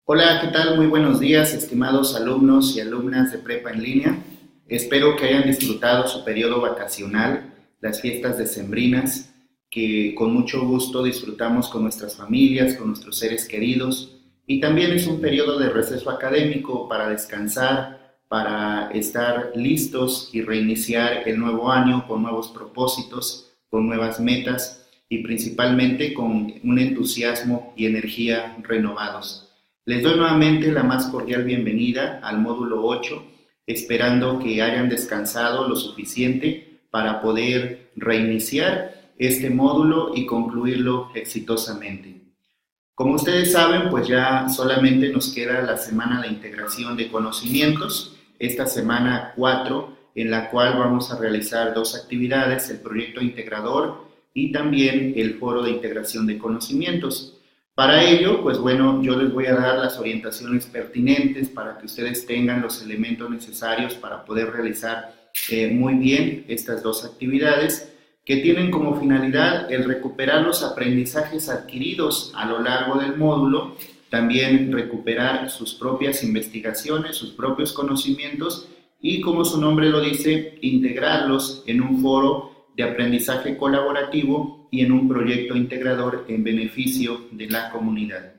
Hola, ¿qué tal? Muy buenos días, estimados alumnos y alumnas de prepa en línea. Espero que hayan disfrutado su periodo vacacional, las fiestas decembrinas, que con mucho gusto disfrutamos con nuestras familias, con nuestros seres queridos. Y también es un periodo de receso académico para descansar, para estar listos y reiniciar el nuevo año con nuevos propósitos, con nuevas metas y principalmente con un entusiasmo y energía renovados. Les doy nuevamente la más cordial bienvenida al módulo 8, esperando que hayan descansado lo suficiente para poder reiniciar este módulo y concluirlo exitosamente. Como ustedes saben, pues ya solamente nos queda la semana de integración de conocimientos, esta semana 4, en la cual vamos a realizar dos actividades, el proyecto integrador y también el foro de integración de conocimientos. Para ello, pues bueno, yo les voy a dar las orientaciones pertinentes para que ustedes tengan los elementos necesarios para poder realizar muy bien estas dos actividades que tienen como finalidad el recuperar los aprendizajes adquiridos a lo largo del módulo, también recuperar sus propias investigaciones, sus propios conocimientos y, como su nombre lo dice, integrarlos en un foro de aprendizaje colaborativo y en un proyecto integrador en beneficio de la comunidad.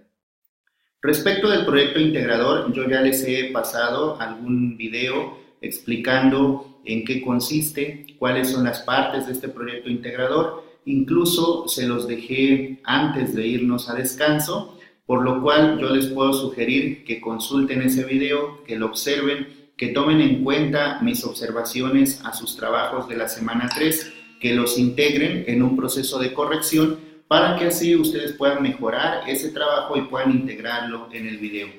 Respecto del proyecto integrador, yo ya les he pasado algún video explicando en qué consiste, cuáles son las partes de este proyecto integrador. Incluso se los dejé antes de irnos a descanso, por lo cual yo les puedo sugerir que consulten ese video, que lo observen, que tomen en cuenta mis observaciones a sus trabajos de la semana 3, que los integren en un proceso de corrección para que así ustedes puedan mejorar ese trabajo y puedan integrarlo en el video.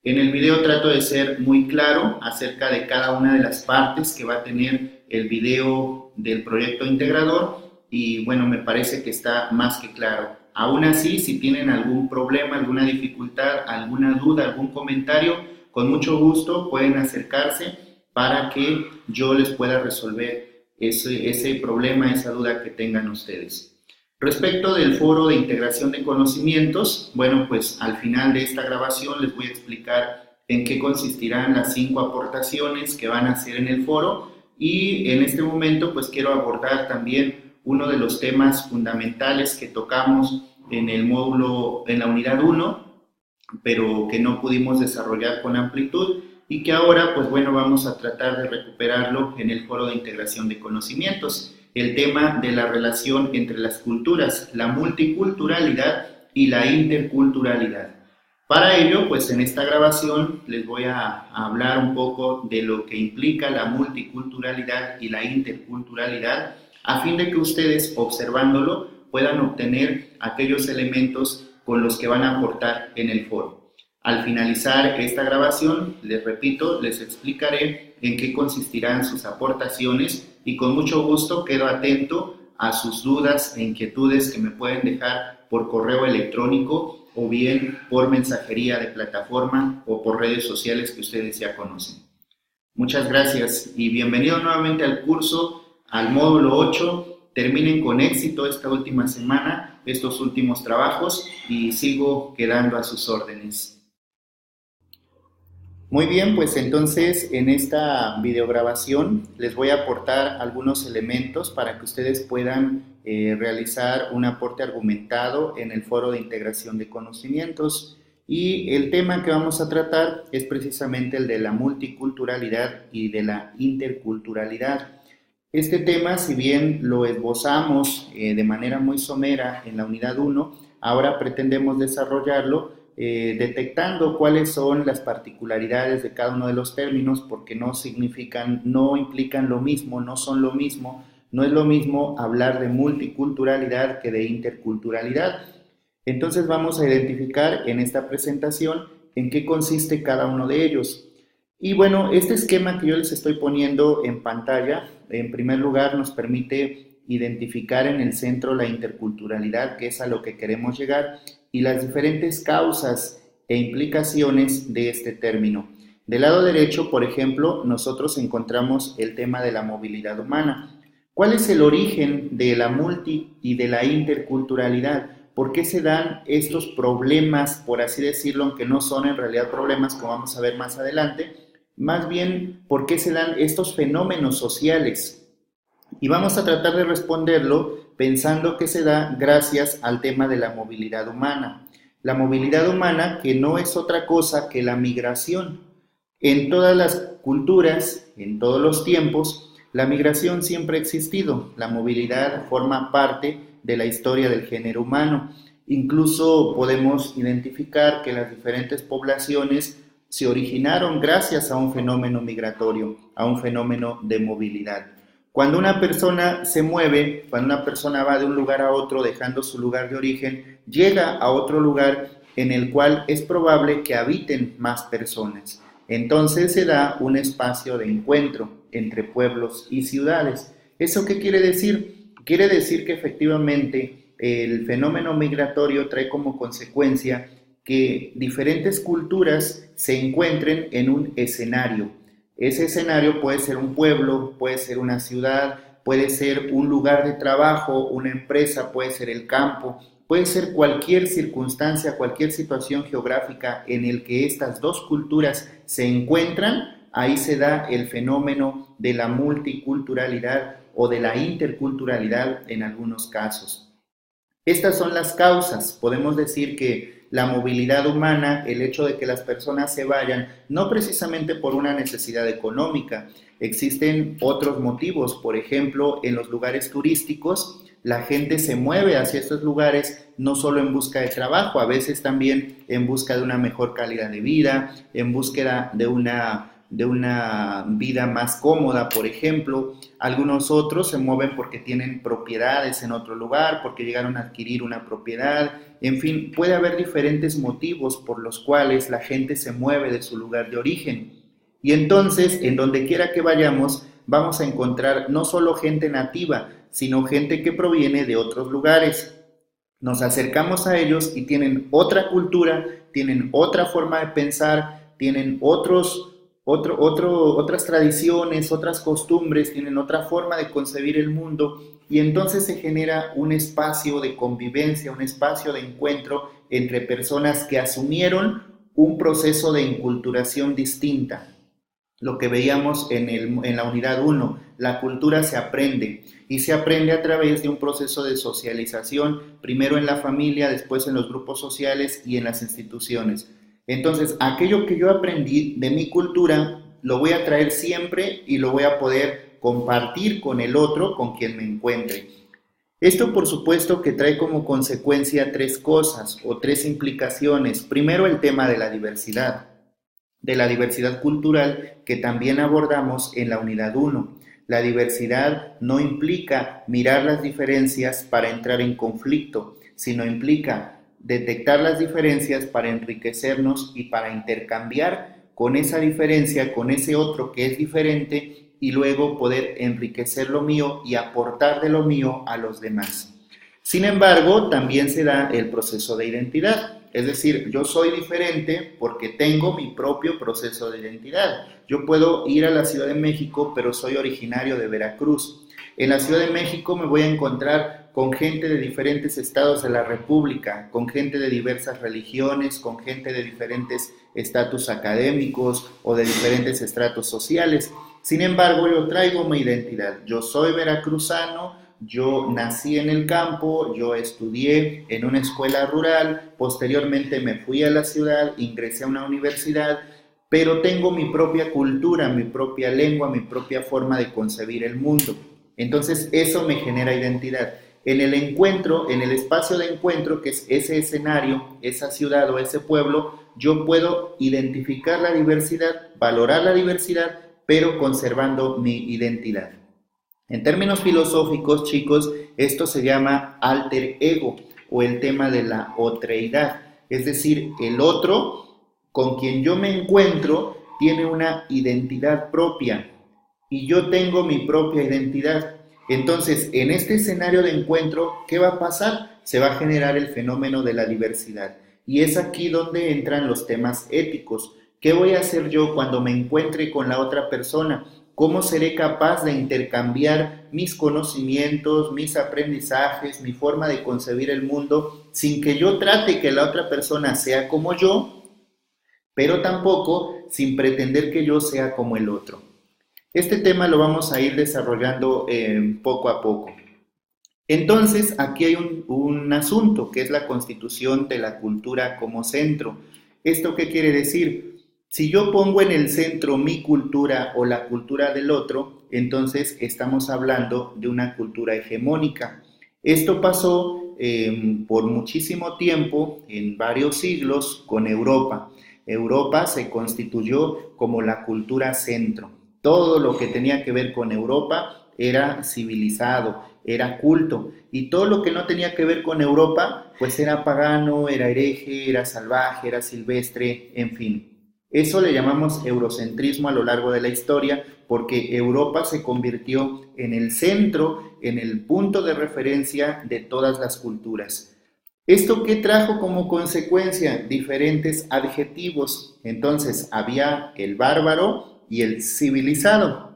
En el video trato de ser muy claro acerca de cada una de las partes que va a tener el video del proyecto integrador y bueno, me parece que está más que claro. Aún así, si tienen algún problema, alguna dificultad, alguna duda, algún comentario, con mucho gusto pueden acercarse para que yo les pueda resolver ese problema, esa duda que tengan ustedes. Respecto del foro de integración de conocimientos, bueno, pues al final de esta grabación les voy a explicar en qué consistirán las 5 aportaciones que van a hacer en el foro y en este momento pues quiero abordar también uno de los temas fundamentales que tocamos en el módulo, en la unidad 1, pero que no pudimos desarrollar con amplitud y que ahora, pues bueno, vamos a tratar de recuperarlo en el foro de integración de conocimientos, el tema de la relación entre las culturas, la multiculturalidad y la interculturalidad. Para ello, pues en esta grabación les voy a hablar un poco de lo que implica la multiculturalidad y la interculturalidad, a fin de que ustedes, observándolo, puedan obtener aquellos elementos con los que van a aportar en el foro. Al finalizar esta grabación, les repito, les explicaré en qué consistirán sus aportaciones y con mucho gusto quedo atento a sus dudas e inquietudes que me pueden dejar por correo electrónico o bien por mensajería de plataforma o por redes sociales que ustedes ya conocen. Muchas gracias y bienvenido nuevamente al curso, al módulo 8. Terminen con éxito esta última semana, estos últimos trabajos y sigo quedando a sus órdenes. Muy bien, pues entonces en esta videograbación les voy a aportar algunos elementos para que ustedes puedan realizar un aporte argumentado en el foro de integración de conocimientos. Y el tema que vamos a tratar es precisamente el de la multiculturalidad y de la interculturalidad. Este tema, si bien lo esbozamos de manera muy somera en la unidad 1, ahora pretendemos desarrollarlo detectando cuáles son las particularidades de cada uno de los términos, porque no significan, no implican lo mismo, no son lo mismo, no es lo mismo hablar de multiculturalidad que de interculturalidad. Entonces vamos a identificar en esta presentación en qué consiste cada uno de ellos. Y bueno, este esquema que yo les estoy poniendo en pantalla, en primer lugar nos permite identificar en el centro la interculturalidad, que es a lo que queremos llegar, y las diferentes causas e implicaciones de este término. Del lado derecho, por ejemplo, nosotros encontramos el tema de la movilidad humana. ¿Cuál es el origen de la multi y de la interculturalidad? por qué se dan estos problemas, por así decirlo, aunque no son en realidad problemas, como vamos a ver más adelante, más bien por qué se dan estos fenómenos sociales. Y vamos a tratar de responderlo pensando que se da gracias al tema de la movilidad humana. La movilidad humana que no es otra cosa que la migración. En todas las culturas, en todos los tiempos, la migración siempre ha existido. La movilidad forma parte de la historia del género humano. Incluso podemos identificar que las diferentes poblaciones se originaron gracias a un fenómeno migratorio, a un fenómeno de movilidad. Cuando una persona se mueve, cuando una persona va de un lugar a otro dejando su lugar de origen, llega a otro lugar en el cual es probable que habiten más personas. Entonces se da un espacio de encuentro entre pueblos y ciudades. ¿Eso qué quiere decir? Quiere decir que efectivamente el fenómeno migratorio trae como consecuencia que diferentes culturas se encuentren en un escenario. Ese escenario puede ser un pueblo, puede ser una ciudad, puede ser un lugar de trabajo, una empresa, puede ser el campo, puede ser cualquier circunstancia, cualquier situación geográfica en el que estas dos culturas se encuentran. Ahí se da el fenómeno de la multiculturalidad o de la interculturalidad en algunos casos. Estas son las causas. Podemos decir que la movilidad humana, el hecho de que las personas se vayan, no precisamente por una necesidad económica, existen otros motivos. Por ejemplo, en los lugares turísticos, la gente se mueve hacia estos lugares no solo en busca de trabajo, a veces también en busca de una mejor calidad de vida, en búsqueda de una vida más cómoda, por ejemplo. Algunos otros se mueven porque tienen propiedades en otro lugar, porque llegaron a adquirir una propiedad. En fin, puede haber diferentes motivos por los cuales la gente se mueve de su lugar de origen. Y entonces, en donde quiera que vayamos, vamos a encontrar no solo gente nativa, sino gente que proviene de otros lugares. Nos acercamos a ellos y tienen otra cultura, tienen otra forma de pensar, tienen otras tradiciones, otras costumbres, tienen otra forma de concebir el mundo, y entonces se genera un espacio de convivencia, un espacio de encuentro entre personas que asumieron un proceso de enculturación distinta. Lo que veíamos en la unidad 1, la cultura se aprende, y se aprende a través de un proceso de socialización, primero en la familia, después en los grupos sociales y en las instituciones. Entonces, aquello que yo aprendí de mi cultura, lo voy a traer siempre y lo voy a poder compartir con el otro, con quien me encuentre. Esto, por supuesto, que trae como consecuencia tres cosas o tres implicaciones. Primero, el tema de la diversidad cultural, que también abordamos en la unidad 1. La diversidad no implica mirar las diferencias para entrar en conflicto, sino implica detectar las diferencias para enriquecernos y para intercambiar con esa diferencia, con ese otro que es diferente, y luego poder enriquecer lo mío y aportar de lo mío a los demás. Sin embargo, también se da el proceso de identidad, es decir, yo soy diferente porque tengo mi propio proceso de identidad. Yo puedo ir a la Ciudad de México, pero soy originario de Veracruz. En la Ciudad de México me voy a encontrar con gente de diferentes estados de la República, con gente de diversas religiones, con gente de diferentes estatus académicos o de diferentes estratos sociales. Sin embargo, yo traigo mi identidad. Yo soy veracruzano, yo nací en el campo, yo estudié en una escuela rural, posteriormente me fui a la ciudad, ingresé a una universidad, pero tengo mi propia cultura, mi propia lengua, mi propia forma de concebir el mundo. Entonces eso me genera identidad. En el encuentro, en el espacio de encuentro, que es ese escenario, esa ciudad o ese pueblo, yo puedo identificar la diversidad, valorar la diversidad, pero conservando mi identidad. En términos filosóficos, chicos, esto se llama alter ego o el tema de la otreidad. Es decir, el otro con quien yo me encuentro tiene una identidad propia y yo tengo mi propia identidad. Entonces, en este escenario de encuentro, ¿qué va a pasar? Se va a generar el fenómeno de la diversidad. Y es aquí donde entran los temas éticos. ¿Qué voy a hacer yo cuando me encuentre con la otra persona? ¿Cómo seré capaz de intercambiar mis conocimientos, mis aprendizajes, mi forma de concebir el mundo sin que yo trate que la otra persona sea como yo, pero tampoco sin pretender que yo sea como el otro? Este tema lo vamos a ir desarrollando poco a poco. Entonces, aquí hay un asunto que es la constitución de la cultura como centro. ¿Esto qué quiere decir? Si yo pongo en el centro mi cultura o la cultura del otro, entonces estamos hablando de una cultura hegemónica. Esto pasó por muchísimo tiempo, en varios siglos, con Europa. Europa se constituyó como la cultura centro. Todo lo que tenía que ver con Europa era civilizado, era culto, y todo lo que no tenía que ver con Europa, pues era pagano, era hereje, era salvaje, era silvestre, en fin. Eso le llamamos eurocentrismo a lo largo de la historia, porque Europa se convirtió en el centro, en el punto de referencia de todas las culturas. ¿Esto qué trajo como consecuencia? Diferentes adjetivos. Entonces, había el bárbaro y el civilizado.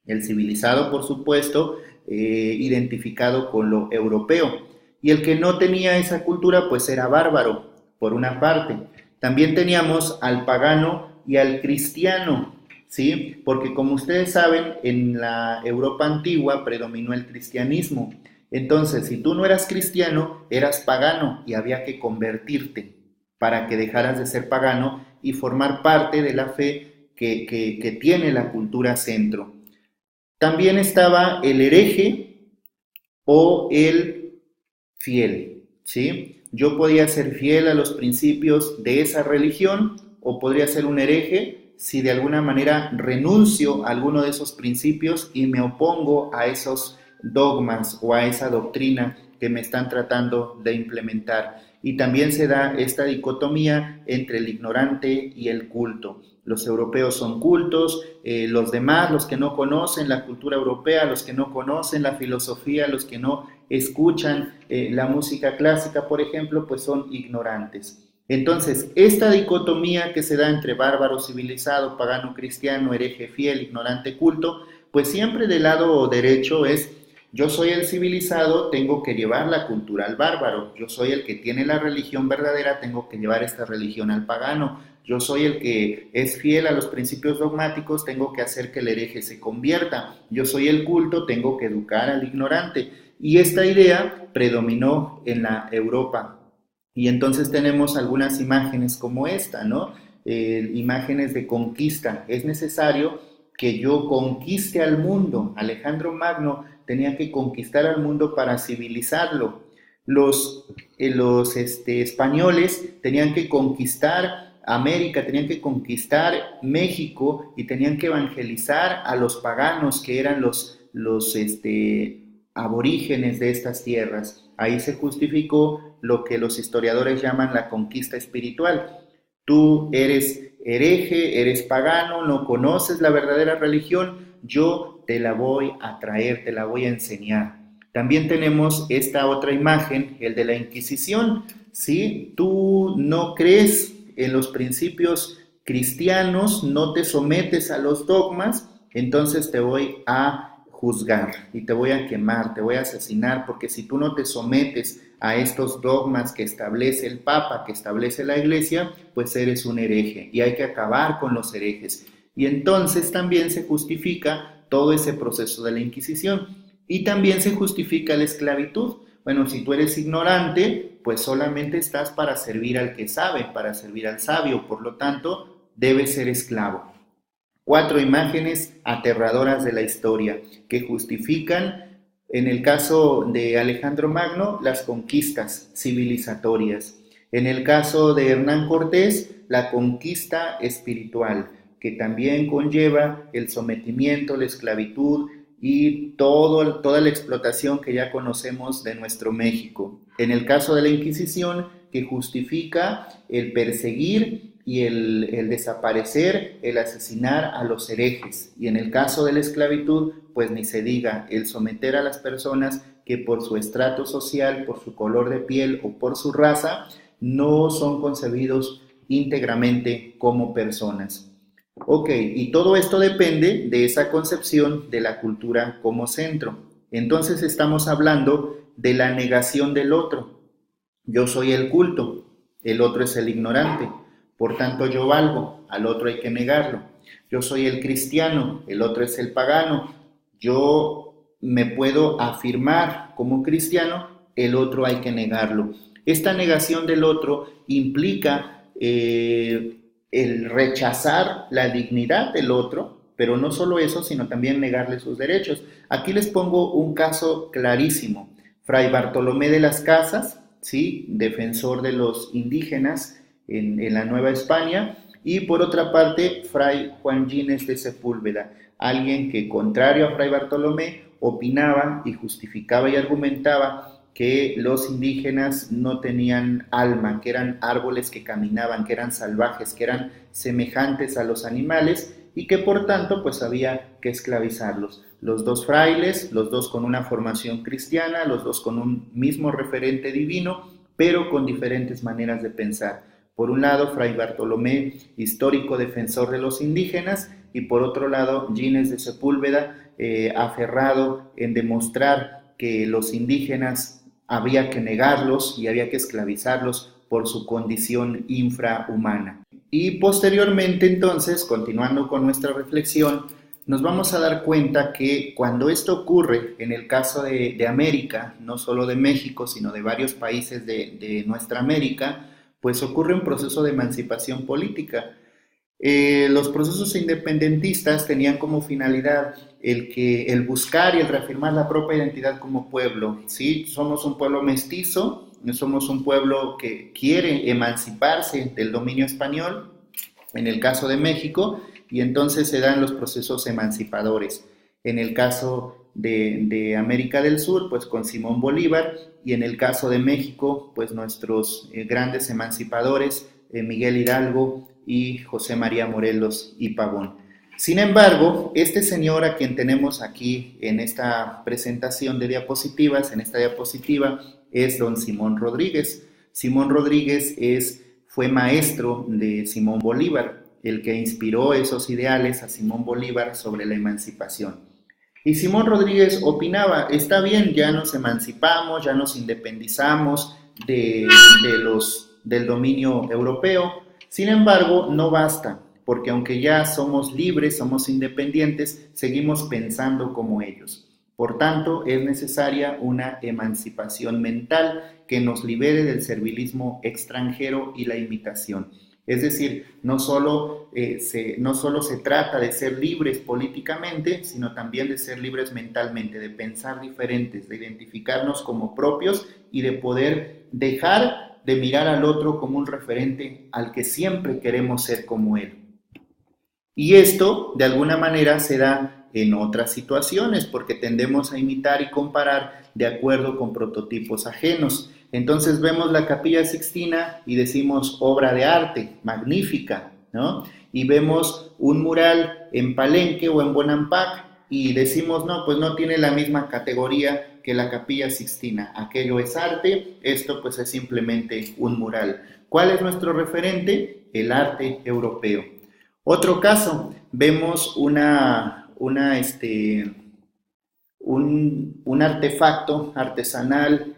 El civilizado, por supuesto, identificado con lo europeo. Y el que no tenía esa cultura, pues era bárbaro, por una parte. También teníamos al pagano y al cristiano, ¿sí? Porque como ustedes saben, en la Europa antigua predominó el cristianismo. Entonces, si tú no eras cristiano, eras pagano y había que convertirte para que dejaras de ser pagano y formar parte de la fe que tiene la cultura centro. También estaba el hereje o el fiel, ¿sí? Yo podía ser fiel a los principios de esa religión o podría ser un hereje si de alguna manera renuncio a alguno de esos principios y me opongo a esos dogmas o a esa doctrina que me están tratando de implementar. Y también se da esta dicotomía entre el ignorante y el culto. Los europeos son cultos, los demás, los que no conocen la cultura europea, los que no conocen la filosofía, los que no escuchan la música clásica, por ejemplo, pues son ignorantes. Entonces, esta dicotomía que se da entre bárbaro, civilizado, pagano, cristiano, hereje, fiel, ignorante, culto, pues siempre del lado derecho es: yo soy el civilizado, tengo que llevar la cultura al bárbaro. Yo soy el que tiene la religión verdadera, tengo que llevar esta religión al pagano. Yo soy el que es fiel a los principios dogmáticos, tengo que hacer que el hereje se convierta. Yo soy el culto, tengo que educar al ignorante. Y esta idea predominó en la Europa. Y entonces tenemos algunas imágenes como esta, ¿no? Imágenes de conquista. Es necesario que yo conquiste al mundo. Alejandro Magno tenía que conquistar al mundo para civilizarlo. Los españoles tenían que conquistar América, tenían que conquistar México y tenían que evangelizar a los paganos que eran los aborígenes de estas tierras. Ahí se justificó lo que los historiadores llaman la conquista espiritual. Tú eres hereje, eres pagano, no conoces la verdadera religión, yo te la voy a traer, te la voy a enseñar. También tenemos esta otra imagen, el de la Inquisición. Si tú no crees en los principios cristianos, no te sometes a los dogmas, entonces te voy a juzgar y te voy a quemar, te voy a asesinar, porque si tú no te sometes a estos dogmas que establece el Papa, que establece la Iglesia, pues eres un hereje y hay que acabar con los herejes. Y entonces también se justifica todo ese proceso de la Inquisición y también se justifica la esclavitud. Bueno, si tú eres ignorante, pues solamente estás para servir al que sabe, para servir al sabio, por lo tanto, debes ser esclavo. 4 imágenes aterradoras de la historia que justifican, en el caso de Alejandro Magno, las conquistas civilizatorias. En el caso de Hernán Cortés, la conquista espiritual, que también conlleva el sometimiento, la esclavitud y toda la explotación que ya conocemos de nuestro México. En el caso de la Inquisición, que justifica el perseguir y el desaparecer, el asesinar a los herejes. Y en el caso de la esclavitud, pues ni se diga, el someter a las personas que por su estrato social, por su color de piel o por su raza, no son concebidos íntegramente como personas. Ok, y todo esto depende de esa concepción de la cultura como centro. Entonces estamos hablando de la negación del otro. Yo soy el culto, el otro es el ignorante, por tanto yo valgo, al otro hay que negarlo. Yo soy el cristiano, el otro es el pagano. Yo me puedo afirmar como cristiano, el otro hay que negarlo. Esta negación del otro implica el rechazar la dignidad del otro, pero no solo eso, sino también negarle sus derechos. Aquí les pongo un caso clarísimo. Fray Bartolomé de las Casas, ¿sí? Defensor de los indígenas en la Nueva España, y por otra parte, Fray Juan Gines de Sepúlveda, alguien que, contrario a Fray Bartolomé, opinaba y justificaba y argumentaba que los indígenas no tenían alma, que eran árboles que caminaban, que eran salvajes, que eran semejantes a los animales y que por tanto pues había que esclavizarlos. Los dos frailes, los dos con una formación cristiana, los dos con un mismo referente divino, pero con diferentes maneras de pensar. Por un lado, Fray Bartolomé, histórico defensor de los indígenas, y por otro lado, Gines de Sepúlveda, aferrado en demostrar que los indígenas había que negarlos y había que esclavizarlos por su condición infrahumana. Y posteriormente, entonces, continuando con nuestra reflexión, nos vamos a dar cuenta que cuando esto ocurre en el caso de América, no solo de México, sino de varios países de nuestra América, pues ocurre un proceso de emancipación política. Los procesos independentistas tenían como finalidad el buscar y el reafirmar la propia identidad como pueblo. ¿Sí? Somos un pueblo mestizo, somos un pueblo que quiere emanciparse del dominio español, en el caso de México, y entonces se dan los procesos emancipadores. En el caso de América del Sur, pues con Simón Bolívar, y en el caso de México, pues nuestros grandes emancipadores, Miguel Hidalgo y José María Morelos y Pavón. Sin embargo, este señor a quien tenemos aquí en esta presentación de diapositivas, en esta diapositiva, es don Simón Rodríguez. Simón Rodríguez fue maestro de Simón Bolívar, el que inspiró esos ideales a Simón Bolívar sobre la emancipación. Y Simón Rodríguez opinaba, está bien, ya nos emancipamos, ya nos independizamos del dominio europeo, sin embargo, no basta, porque aunque ya somos libres, somos independientes, seguimos pensando como ellos. Por tanto, es necesaria una emancipación mental que nos libere del servilismo extranjero y la imitación. Es decir, no solo se trata de ser libres políticamente, sino también de ser libres mentalmente, de pensar diferentes, de identificarnos como propios y de poder dejar de mirar al otro como un referente al que siempre queremos ser como él. Y esto, de alguna manera, se da en otras situaciones, porque tendemos a imitar y comparar de acuerdo con prototipos ajenos. Entonces vemos la Capilla Sixtina y decimos obra de arte, magnífica, ¿no? Y vemos un mural en Palenque o en Bonampak y decimos, no, pues no tiene la misma categoría que la Capilla Sixtina. Aquello es arte, esto pues es simplemente un mural. ¿Cuál es nuestro referente? El arte europeo. Otro caso, vemos un artefacto artesanal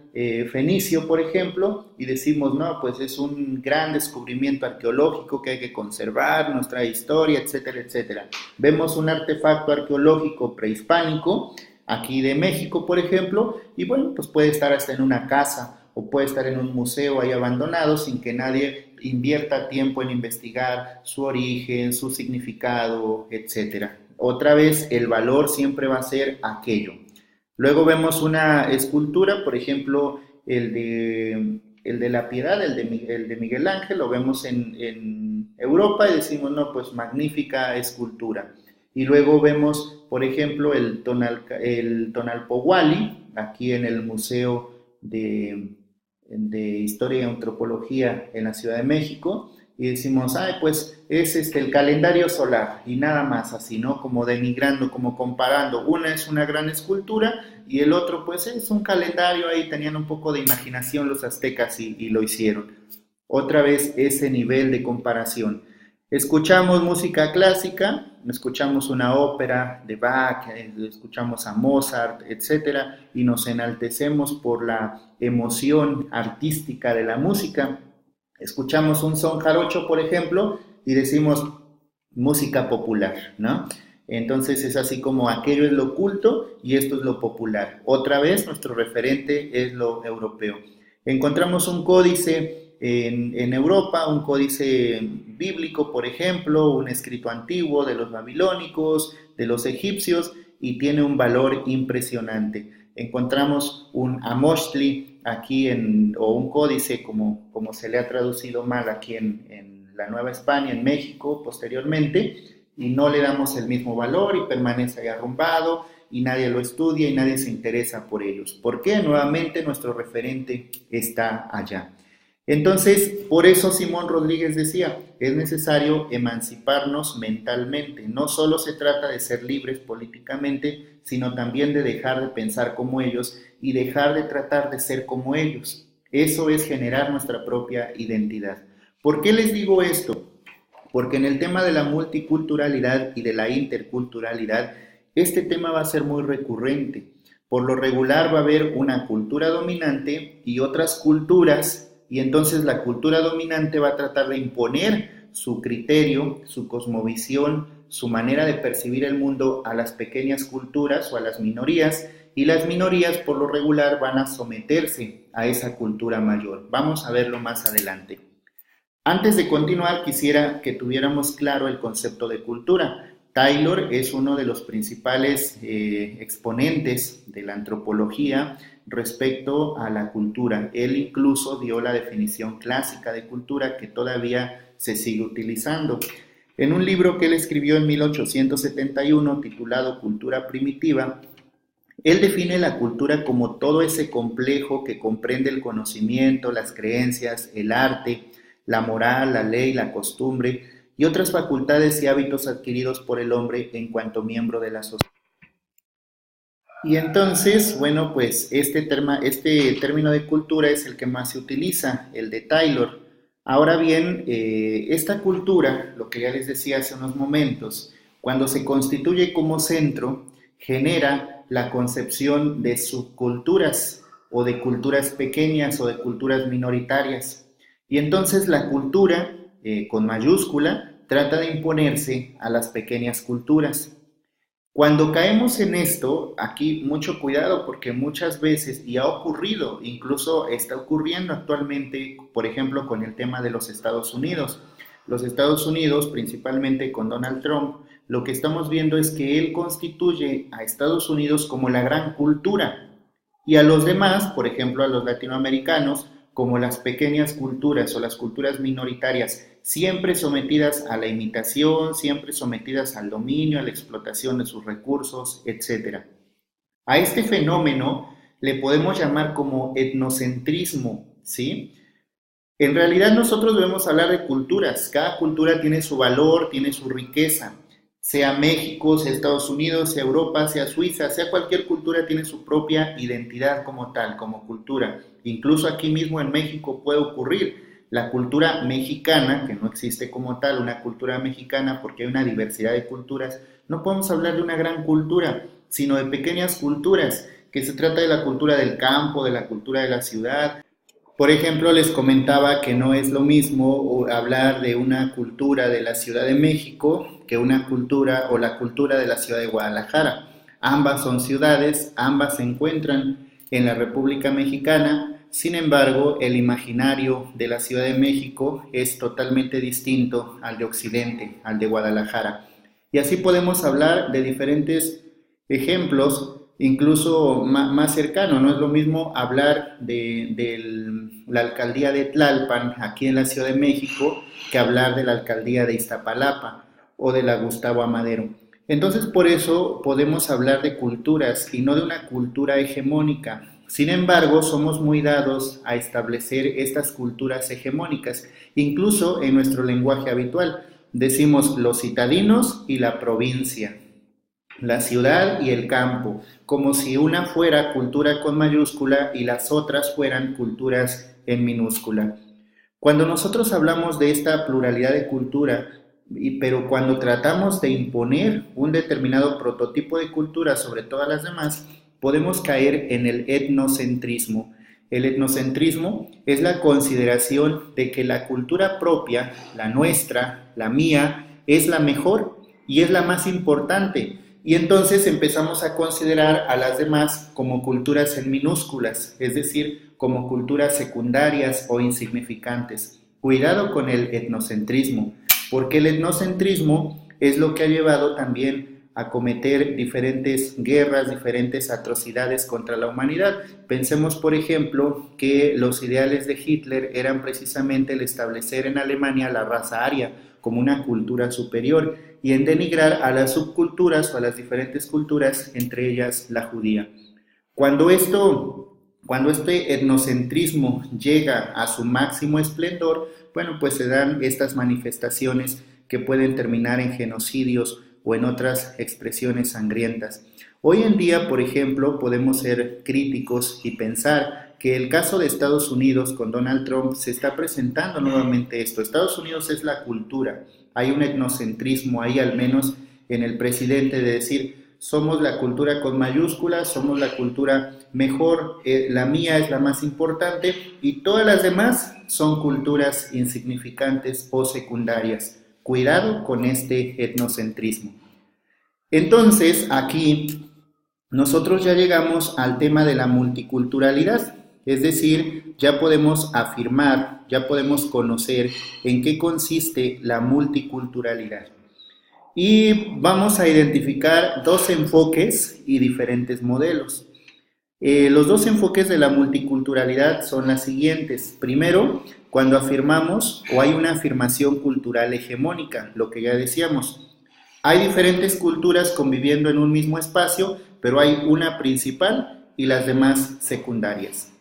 fenicio, por ejemplo, y decimos, no, pues es un gran descubrimiento arqueológico que hay que conservar, nuestra historia, etcétera, etcétera. Vemos un artefacto arqueológico prehispánico, aquí de México, por ejemplo, y bueno, pues puede estar hasta en una casa o puede estar en un museo ahí abandonado sin que nadie invierta tiempo en investigar su origen, su significado, etcétera. Otra vez, el valor siempre va a ser aquello. Luego vemos una escultura, por ejemplo, el de la Piedad, el de Miguel Ángel, lo vemos en Europa y decimos, no, pues magnífica escultura. Y luego vemos, por ejemplo, el Tonalpohualli, aquí en el Museo de Historia y Antropología en la Ciudad de México, y decimos, ay, pues es el calendario solar, y nada más así, ¿no? Como denigrando, como comparando. Una es una gran escultura y el otro, pues es un calendario, ahí tenían un poco de imaginación los aztecas y lo hicieron. Otra vez ese nivel de comparación. Escuchamos música clásica, escuchamos una ópera de Bach, escuchamos a Mozart, etcétera, y nos enaltecemos por la emoción artística de la música. Escuchamos un son jarocho, por ejemplo, y decimos música popular, ¿no? Entonces es así como aquello es lo culto y esto es lo popular. Otra vez nuestro referente es lo europeo. Encontramos un códice en Europa, un códice bíblico, por ejemplo, un escrito antiguo de los babilónicos, de los egipcios, y tiene un valor impresionante. Encontramos un Amochtli aquí, o un códice, como se le ha traducido mal aquí en la Nueva España, en México, posteriormente, y no le damos el mismo valor y permanece ahí arrumbado y nadie lo estudia y nadie se interesa por ellos. ¿Por qué? Nuevamente nuestro referente está allá. Entonces, por eso Simón Rodríguez decía, es necesario emanciparnos mentalmente. No solo se trata de ser libres políticamente, sino también de dejar de pensar como ellos y dejar de tratar de ser como ellos. Eso es generar nuestra propia identidad. ¿Por qué les digo esto? Porque en el tema de la multiculturalidad y de la interculturalidad, este tema va a ser muy recurrente. Por lo regular va a haber una cultura dominante y otras culturas, y entonces la cultura dominante va a tratar de imponer su criterio, su cosmovisión, su manera de percibir el mundo a las pequeñas culturas o a las minorías, y las minorías por lo regular van a someterse a esa cultura mayor. Vamos a verlo más adelante. Antes de continuar, quisiera que tuviéramos claro el concepto de cultura. Taylor es uno de los principales exponentes de la antropología respecto a la cultura. Él incluso dio la definición clásica de cultura que todavía se sigue utilizando. En un libro que él escribió en 1871 titulado Cultura Primitiva, él define la cultura como todo ese complejo que comprende el conocimiento, las creencias, el arte, la moral, la ley, la costumbre y otras facultades y hábitos adquiridos por el hombre en cuanto miembro de la sociedad. Y entonces, bueno, pues este término de cultura es el que más se utiliza, el de Taylor. Ahora bien, esta cultura, lo que ya les decía hace unos momentos, cuando se constituye como centro, genera la concepción de subculturas o de culturas pequeñas o de culturas minoritarias. Y entonces la cultura, con mayúscula, trata de imponerse a las pequeñas culturas. Cuando caemos en esto, aquí mucho cuidado porque muchas veces, y ha ocurrido, incluso está ocurriendo actualmente, por ejemplo, con el tema de los Estados Unidos. Los Estados Unidos, principalmente con Donald Trump, lo que estamos viendo es que él constituye a Estados Unidos como la gran cultura y a los demás, por ejemplo, a los latinoamericanos, como las pequeñas culturas o las culturas minoritarias, siempre sometidas a la imitación, siempre sometidas al dominio, a la explotación de sus recursos, etc. A este fenómeno le podemos llamar como etnocentrismo, ¿sí? En realidad nosotros debemos hablar de culturas, cada cultura tiene su valor, tiene su riqueza, sea México, sea Estados Unidos, sea Europa, sea Suiza, sea cualquier cultura tiene su propia identidad como tal, como cultura. Incluso aquí mismo en México puede ocurrir la cultura mexicana, que no existe como tal, una cultura mexicana porque hay una diversidad de culturas. No podemos hablar de una gran cultura, sino de pequeñas culturas, que se trata de la cultura del campo, de la cultura de la ciudad. Por ejemplo, les comentaba que no es lo mismo hablar de una cultura de la Ciudad de México que una cultura o la cultura de la ciudad de Guadalajara. Ambas son ciudades, ambas se encuentran en la República Mexicana, sin embargo, el imaginario de la Ciudad de México es totalmente distinto al de Occidente, al de Guadalajara. Y así podemos hablar de diferentes ejemplos incluso más cercano. No es lo mismo hablar de la alcaldía de Tlalpan aquí en la Ciudad de México que hablar de la alcaldía de Iztapalapa o de la Gustavo Amadero. Entonces por eso podemos hablar de culturas y no de una cultura hegemónica. Sin embargo, somos muy dados a establecer estas culturas hegemónicas, incluso en nuestro lenguaje habitual. Decimos los citadinos y la provincia, la ciudad y el campo, como si una fuera cultura con mayúscula y las otras fueran culturas en minúscula. Cuando nosotros hablamos de esta pluralidad de cultura, pero cuando tratamos de imponer un determinado prototipo de cultura sobre todas las demás, podemos caer en el etnocentrismo. El etnocentrismo es la consideración de que la cultura propia, la nuestra, la mía, es la mejor y es la más importante. Y entonces empezamos a considerar a las demás como culturas en minúsculas, es decir, como culturas secundarias o insignificantes. Cuidado con el etnocentrismo, porque el etnocentrismo es lo que ha llevado también a cometer diferentes guerras, diferentes atrocidades contra la humanidad. Pensemos, por ejemplo, que los ideales de Hitler eran precisamente el establecer en Alemania la raza aria como una cultura superior y en denigrar a las subculturas o a las diferentes culturas, entre ellas la judía. Cuando este etnocentrismo llega a su máximo esplendor, bueno, pues se dan estas manifestaciones que pueden terminar en genocidios o en otras expresiones sangrientas. Hoy en día, por ejemplo, podemos ser críticos y pensar que el caso de Estados Unidos con Donald Trump se está presentando nuevamente esto. Estados Unidos es la cultura. Hay un etnocentrismo ahí, al menos en el presidente, de decir, somos la cultura con mayúsculas, somos la cultura mejor, la mía es la más importante y todas las demás son culturas insignificantes o secundarias. Cuidado con este etnocentrismo. Entonces, aquí nosotros ya llegamos al tema de la multiculturalidad, es decir, ya podemos afirmar, ya podemos conocer en qué consiste la multiculturalidad. Y vamos a identificar dos enfoques y diferentes modelos. Los dos enfoques de la multiculturalidad son las siguientes. Primero, cuando afirmamos o hay una afirmación cultural hegemónica, lo que ya decíamos. Hay diferentes culturas conviviendo en un mismo espacio, pero hay una principal y las demás secundarias.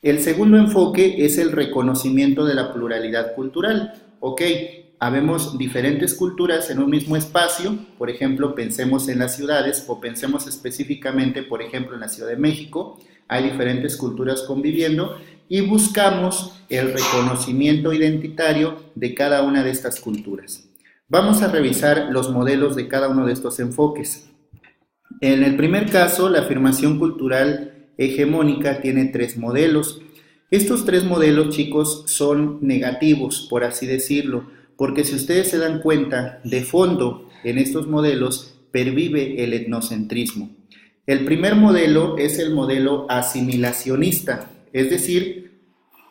El segundo enfoque es el reconocimiento de la pluralidad cultural. Ok, habemos diferentes culturas en un mismo espacio, por ejemplo, pensemos en las ciudades o pensemos específicamente, por ejemplo, en la Ciudad de México, hay diferentes culturas conviviendo y buscamos el reconocimiento identitario de cada una de estas culturas. Vamos a revisar los modelos de cada uno de estos enfoques. En el primer caso, la afirmación cultural hegemónica tiene tres modelos. Estos tres modelos, chicos, son negativos, por así decirlo, porque si ustedes se dan cuenta, de fondo en estos modelos pervive el etnocentrismo. El primer modelo es el modelo asimilacionista, es decir,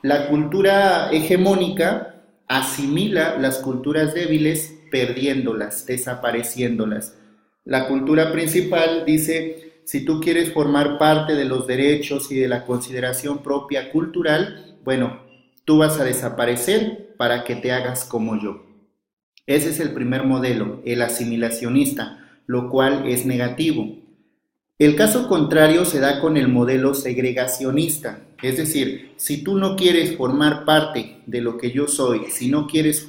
la cultura hegemónica asimila las culturas débiles perdiéndolas, desapareciéndolas. La cultura principal dice, si tú quieres formar parte de los derechos y de la consideración propia cultural, bueno, tú vas a desaparecer para que te hagas como yo. Ese es el primer modelo, el asimilacionista, lo cual es negativo. El caso contrario se da con el modelo segregacionista, es decir, si tú no quieres formar parte de lo que yo soy, si no quieres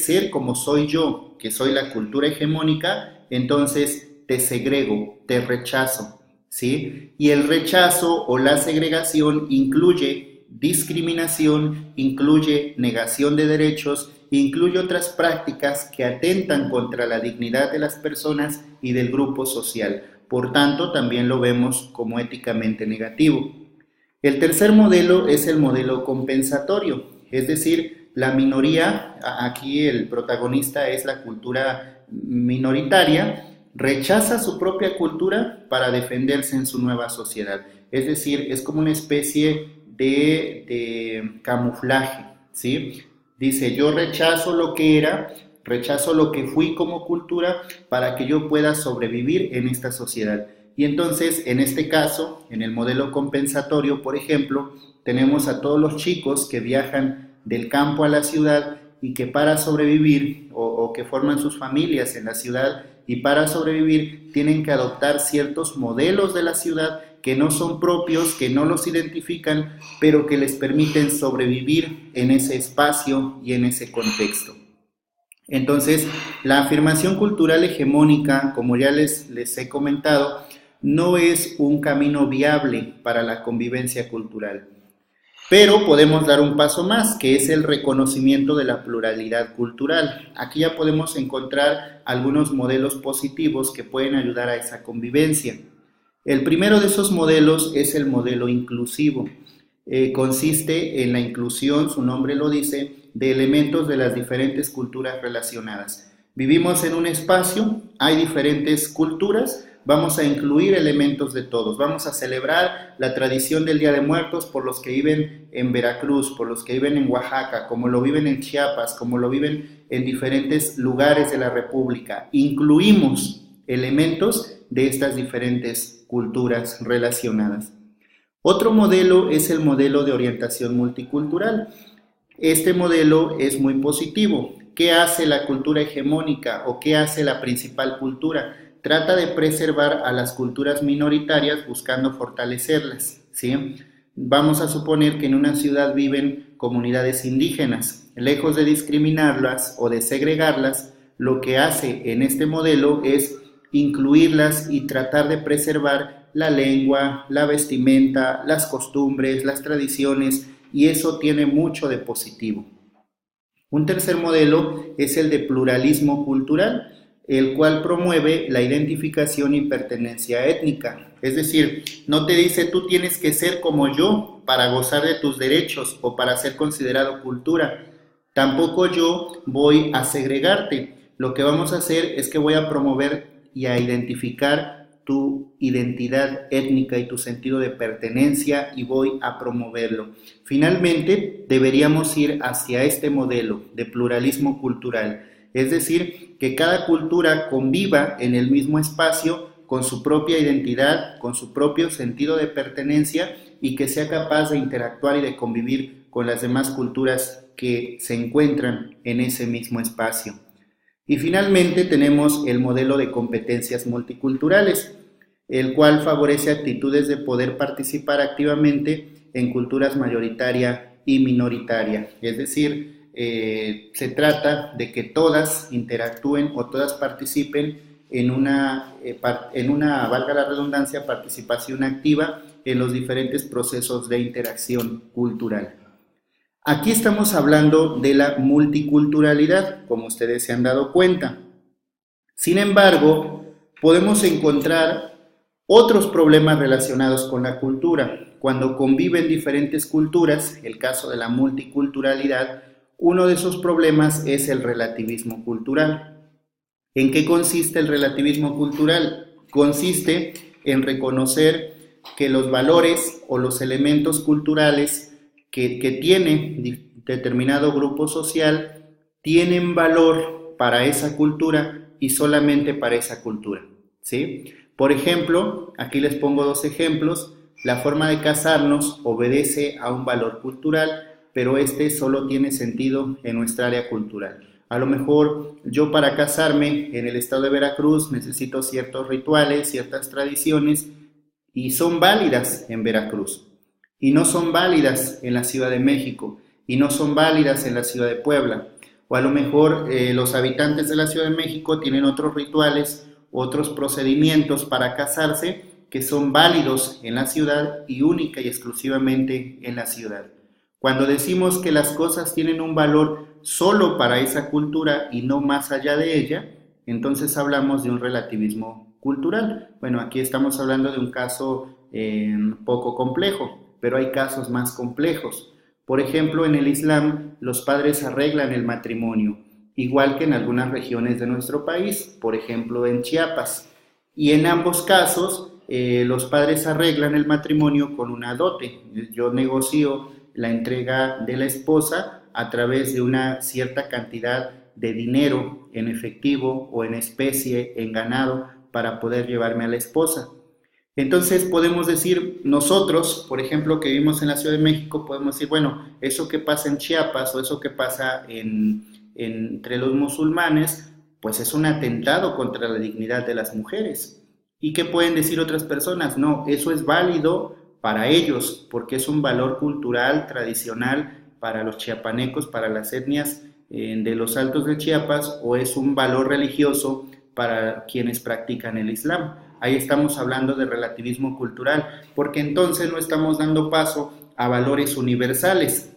ser como soy yo, que soy la cultura hegemónica, entonces te segrego, te rechazo, ¿sí? Y el rechazo o la segregación incluye discriminación, incluye negación de derechos, incluye otras prácticas que atentan contra la dignidad de las personas y del grupo social. Por tanto, también lo vemos como éticamente negativo. El tercer modelo es el modelo compensatorio, es decir, la minoría, aquí el protagonista es la cultura minoritaria, rechaza su propia cultura para defenderse en su nueva sociedad. Es decir, es como una especie de camuflaje, ¿sí? Dice, yo rechazo lo que era, rechazo lo que fui como cultura para que yo pueda sobrevivir en esta sociedad. Y entonces, en este caso, en el modelo compensatorio, por ejemplo, tenemos a todos los chicos que viajan del campo a la ciudad y que para sobrevivir o que forman sus familias en la ciudad y para sobrevivir tienen que adoptar ciertos modelos de la ciudad que no son propios, que no los identifican, pero que les permiten sobrevivir en ese espacio y en ese contexto. Entonces, la afirmación cultural hegemónica, como ya les he comentado, no es un camino viable para la convivencia cultural. Pero podemos dar un paso más, que es el reconocimiento de la pluralidad cultural. Aquí ya podemos encontrar algunos modelos positivos que pueden ayudar a esa convivencia. El primero de esos modelos es el modelo inclusivo. Consiste en la inclusión, su nombre lo dice, de elementos de las diferentes culturas relacionadas. Vivimos en un espacio, hay diferentes culturas, vamos a incluir elementos de todos, vamos a celebrar la tradición del Día de Muertos por los que viven en Veracruz, por los que viven en Oaxaca, como lo viven en Chiapas, como lo viven en diferentes lugares de la República. Incluimos elementos de estas diferentes culturas relacionadas. Otro modelo es el modelo de orientación multicultural. Este modelo es muy positivo. ¿Qué hace la cultura hegemónica o qué hace la principal cultura? Trata de preservar a las culturas minoritarias buscando fortalecerlas, ¿sí? Vamos a suponer que en una ciudad viven comunidades indígenas. Lejos de discriminarlas o de segregarlas, lo que hace en este modelo es incluirlas y tratar de preservar la lengua, la vestimenta, las costumbres, las tradiciones, y eso tiene mucho de positivo. Un tercer modelo es el de pluralismo cultural, el cual promueve la identificación y pertenencia étnica. Es decir, no te dice tú tienes que ser como yo para gozar de tus derechos o para ser considerado cultura. Tampoco yo voy a segregarte. Lo que vamos a hacer es que voy a promover y a identificar tu identidad étnica y tu sentido de pertenencia y voy a promoverlo. Finalmente, deberíamos ir hacia este modelo de pluralismo cultural, es decir, que cada cultura conviva en el mismo espacio con su propia identidad, con su propio sentido de pertenencia y que sea capaz de interactuar y de convivir con las demás culturas que se encuentran en ese mismo espacio. Y finalmente tenemos el modelo de competencias multiculturales, el cual favorece actitudes de poder participar activamente en culturas mayoritaria y minoritaria. Es decir, se trata de que todas interactúen o todas participen en una, valga la redundancia, participación activa en los diferentes procesos de interacción cultural. Aquí estamos hablando de la multiculturalidad, como ustedes se han dado cuenta. Sin embargo, podemos encontrar otros problemas relacionados con la cultura. Cuando conviven diferentes culturas, el caso de la multiculturalidad, uno de esos problemas es el relativismo cultural. ¿En qué consiste el relativismo cultural? Consiste en reconocer que los valores o los elementos culturales que tiene determinado grupo social tienen valor para esa cultura y solamente para esa cultura, ¿sí? Por ejemplo, aquí les pongo dos ejemplos. La forma de casarnos obedece a un valor cultural, pero este solo tiene sentido en nuestra área cultural. A lo mejor yo para casarme en el estado de Veracruz necesito ciertos rituales, ciertas tradiciones y son válidas en Veracruz. Y no son válidas en la Ciudad de México, y no son válidas en la Ciudad de Puebla. O a lo mejor los habitantes de la Ciudad de México tienen otros rituales, otros procedimientos para casarse que son válidos en la ciudad y única y exclusivamente en la ciudad. Cuando decimos que las cosas tienen un valor solo para esa cultura y no más allá de ella, entonces hablamos de un relativismo cultural. Bueno, aquí estamos hablando de un caso poco complejo, pero hay casos más complejos. Por ejemplo, en el Islam, los padres arreglan el matrimonio, igual que en algunas regiones de nuestro país, por ejemplo, en Chiapas. Y en ambos casos, los padres arreglan el matrimonio con una dote. Yo negocio la entrega de la esposa a través de una cierta cantidad de dinero en efectivo o en especie, en ganado, para poder llevarme a la esposa. Entonces podemos decir, nosotros, por ejemplo, que vivimos en la Ciudad de México, podemos decir, bueno, eso que pasa en Chiapas o eso que pasa entre los musulmanes, pues es un atentado contra la dignidad de las mujeres. ¿Y qué pueden decir otras personas? No, eso es válido para ellos, porque es un valor cultural, tradicional para los chiapanecos, para las etnias de los Altos de Chiapas, o es un valor religioso para quienes practican el Islam. Ahí estamos hablando de relativismo cultural, porque entonces no estamos dando paso a valores universales.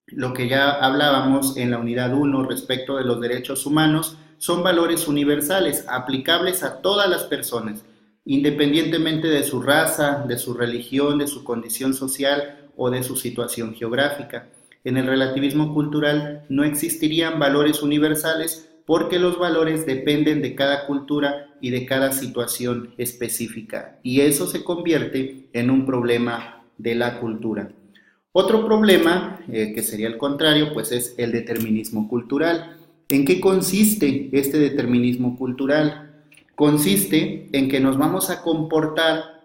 Lo que ya hablábamos en la unidad 1 respecto de los derechos humanos, son valores universales, aplicables a todas las personas, independientemente de su raza, de su religión, de su condición social o de su situación geográfica. En el relativismo cultural no existirían valores universales porque los valores dependen de cada cultura y de cada situación específica, y eso se convierte en un problema de la cultura. Otro problema, que sería el contrario, pues es el determinismo cultural. ¿En qué consiste este determinismo cultural? Consiste en que nos vamos a comportar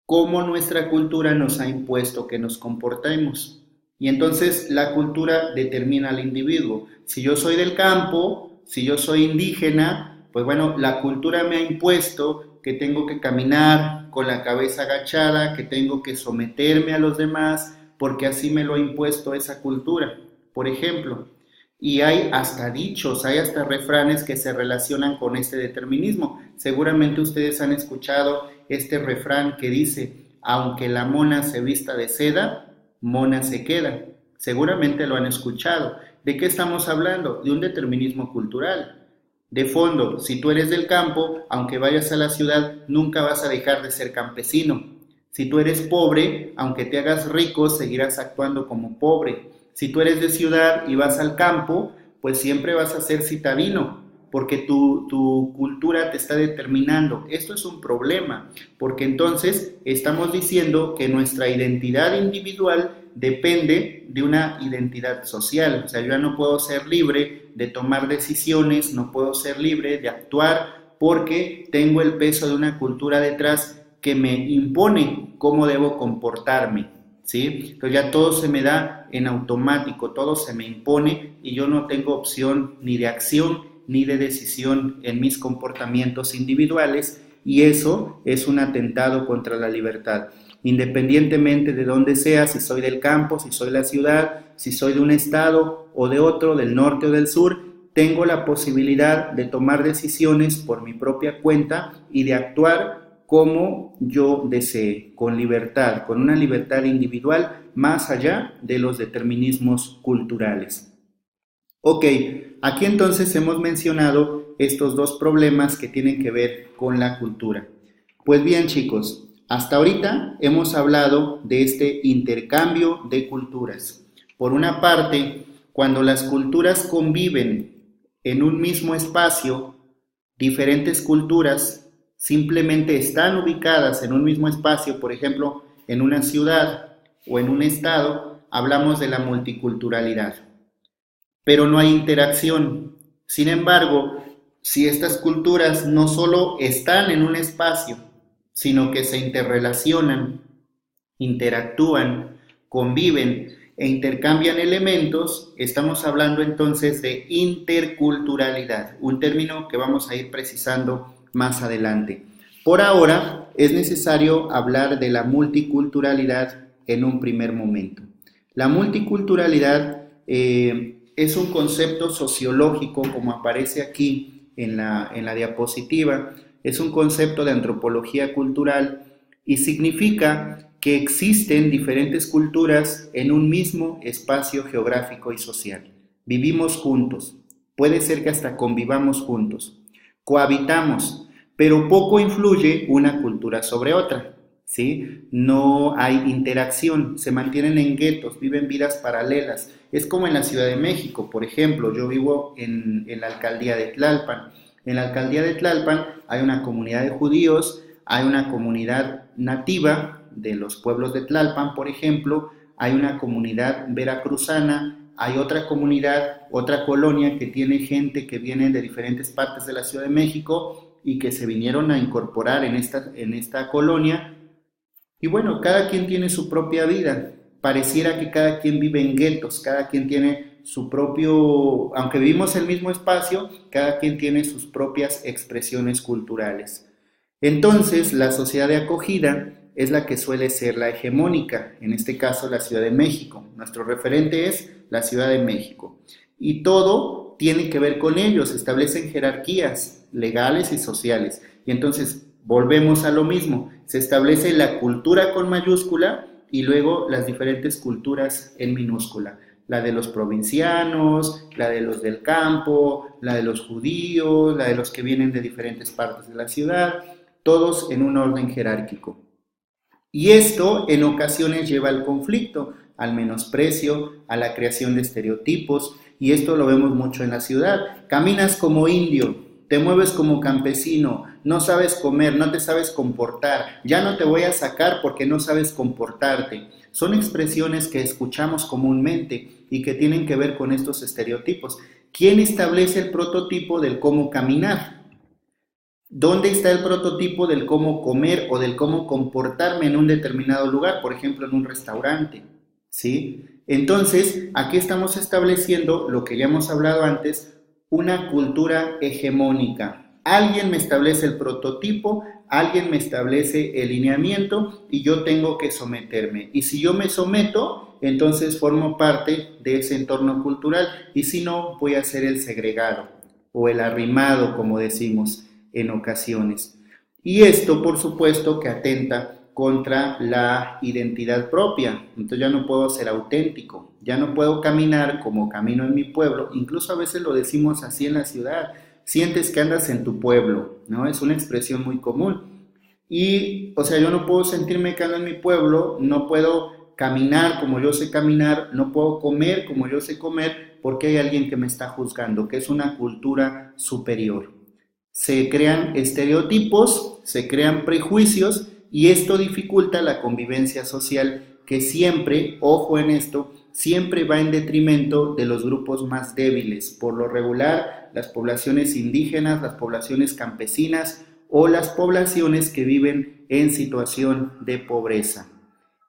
como nuestra cultura nos ha impuesto que nos comportemos. Y entonces la cultura determina al individuo. Si yo soy del campo, si yo soy indígena, pues bueno, la cultura me ha impuesto que tengo que caminar con la cabeza agachada, que tengo que someterme a los demás, porque así me lo ha impuesto esa cultura, por ejemplo. Y hay hasta dichos, hay hasta refranes que se relacionan con este determinismo. Seguramente ustedes han escuchado este refrán que dice: aunque la mona se vista de seda, mona se queda. Seguramente lo han escuchado. ¿De qué estamos hablando? De un determinismo cultural. De fondo, si tú eres del campo, aunque vayas a la ciudad, nunca vas a dejar de ser campesino. Si tú eres pobre, aunque te hagas rico, seguirás actuando como pobre. Si tú eres de ciudad y vas al campo, pues siempre vas a ser citadino, porque tu cultura te está determinando. Esto es un problema, porque entonces estamos diciendo que nuestra identidad individual depende de una identidad social. O sea, yo ya no puedo ser libre de tomar decisiones, no puedo ser libre de actuar, porque tengo el peso de una cultura detrás que me impone cómo debo comportarme, ¿sí? Entonces ya todo se me da en automático, todo se me impone y yo no tengo opción ni de acción ni de decisión en mis comportamientos individuales, y eso es un atentado contra la libertad. Independientemente de dónde sea, si soy del campo, si soy de la ciudad, si soy de un estado o de otro, del norte o del sur, tengo la posibilidad de tomar decisiones por mi propia cuenta y de actuar como yo desee, con libertad, con una libertad individual más allá de los determinismos culturales. Ok, aquí entonces hemos mencionado estos dos problemas que tienen que ver con la cultura. Pues bien, chicos, hasta ahorita hemos hablado de este intercambio de culturas. Por una parte, cuando las culturas conviven en un mismo espacio, diferentes culturas simplemente están ubicadas en un mismo espacio, por ejemplo, en una ciudad o en un estado, hablamos de la multiculturalidad. Pero no hay interacción. Sin embargo, si estas culturas no solo están en un espacio, sino que se interrelacionan, interactúan, conviven e intercambian elementos, estamos hablando entonces de interculturalidad, un término que vamos a ir precisando más adelante. Por ahora, es necesario hablar de la multiculturalidad en un primer momento. La multiculturalidad es un concepto sociológico, como aparece aquí en la diapositiva. Es un concepto de antropología cultural y significa que existen diferentes culturas en un mismo espacio geográfico y social. Vivimos juntos, puede ser que hasta convivamos juntos, cohabitamos, pero poco influye una cultura sobre otra, ¿sí? No hay interacción, se mantienen en guetos, viven vidas paralelas. Es como en la Ciudad de México, por ejemplo. Yo vivo en la alcaldía de Tlalpan. En la alcaldía de Tlalpan hay una comunidad de judíos, hay una comunidad nativa de los pueblos de Tlalpan, por ejemplo, hay una comunidad veracruzana, hay otra comunidad, otra colonia que tiene gente que viene de diferentes partes de la Ciudad de México y que se vinieron a incorporar en esta colonia. Y bueno, cada quien tiene su propia vida. Pareciera que cada quien vive en guetos, cada quien tiene su propio, aunque vivimos en el mismo espacio, cada quien tiene sus propias expresiones culturales. Entonces, la sociedad de acogida es la que suele ser la hegemónica, en este caso la Ciudad de México. Nuestro referente es la Ciudad de México. Y todo tiene que ver con ello, se establecen jerarquías legales y sociales. Y entonces volvemos a lo mismo, se establece la cultura con mayúscula y luego las diferentes culturas en minúscula. La de los provincianos, la de los del campo, la de los judíos, la de los que vienen de diferentes partes de la ciudad, todos en un orden jerárquico. Y esto en ocasiones lleva al conflicto, al menosprecio, a la creación de estereotipos, y esto lo vemos mucho en la ciudad. Caminas como indio, te mueves como campesino, no sabes comer, no te sabes comportar, ya no te voy a sacar porque no sabes comportarte. Son expresiones que escuchamos comúnmente y que tienen que ver con estos estereotipos. ¿Quién establece el prototipo del cómo caminar? ¿Dónde está el prototipo del cómo comer o del cómo comportarme en un determinado lugar? Por ejemplo, en un restaurante, ¿sí? Entonces, aquí estamos estableciendo lo que ya hemos hablado antes, una cultura hegemónica. Alguien me establece el prototipo, alguien me establece el lineamiento y yo tengo que someterme. Y si yo me someto, entonces formo parte de ese entorno cultural, y si no, voy a ser el segregado o el arrimado, como decimos en ocasiones. Y esto, por supuesto, que atenta contra la identidad propia. Entonces ya no puedo ser auténtico, ya no puedo caminar como camino en mi pueblo. Incluso a veces lo decimos así en la ciudad: sientes que andas en tu pueblo, ¿no? Es una expresión muy común. Y, o sea, yo no puedo sentirme que ando en mi pueblo, no puedo caminar como yo sé caminar, no puedo comer como yo sé comer, porque hay alguien que me está juzgando, que es una cultura superior. Se crean estereotipos, se crean prejuicios, y esto dificulta la convivencia social, que siempre, ojo en esto, siempre va en detrimento de los grupos más débiles, por lo regular las poblaciones indígenas, las poblaciones campesinas o las poblaciones que viven en situación de pobreza.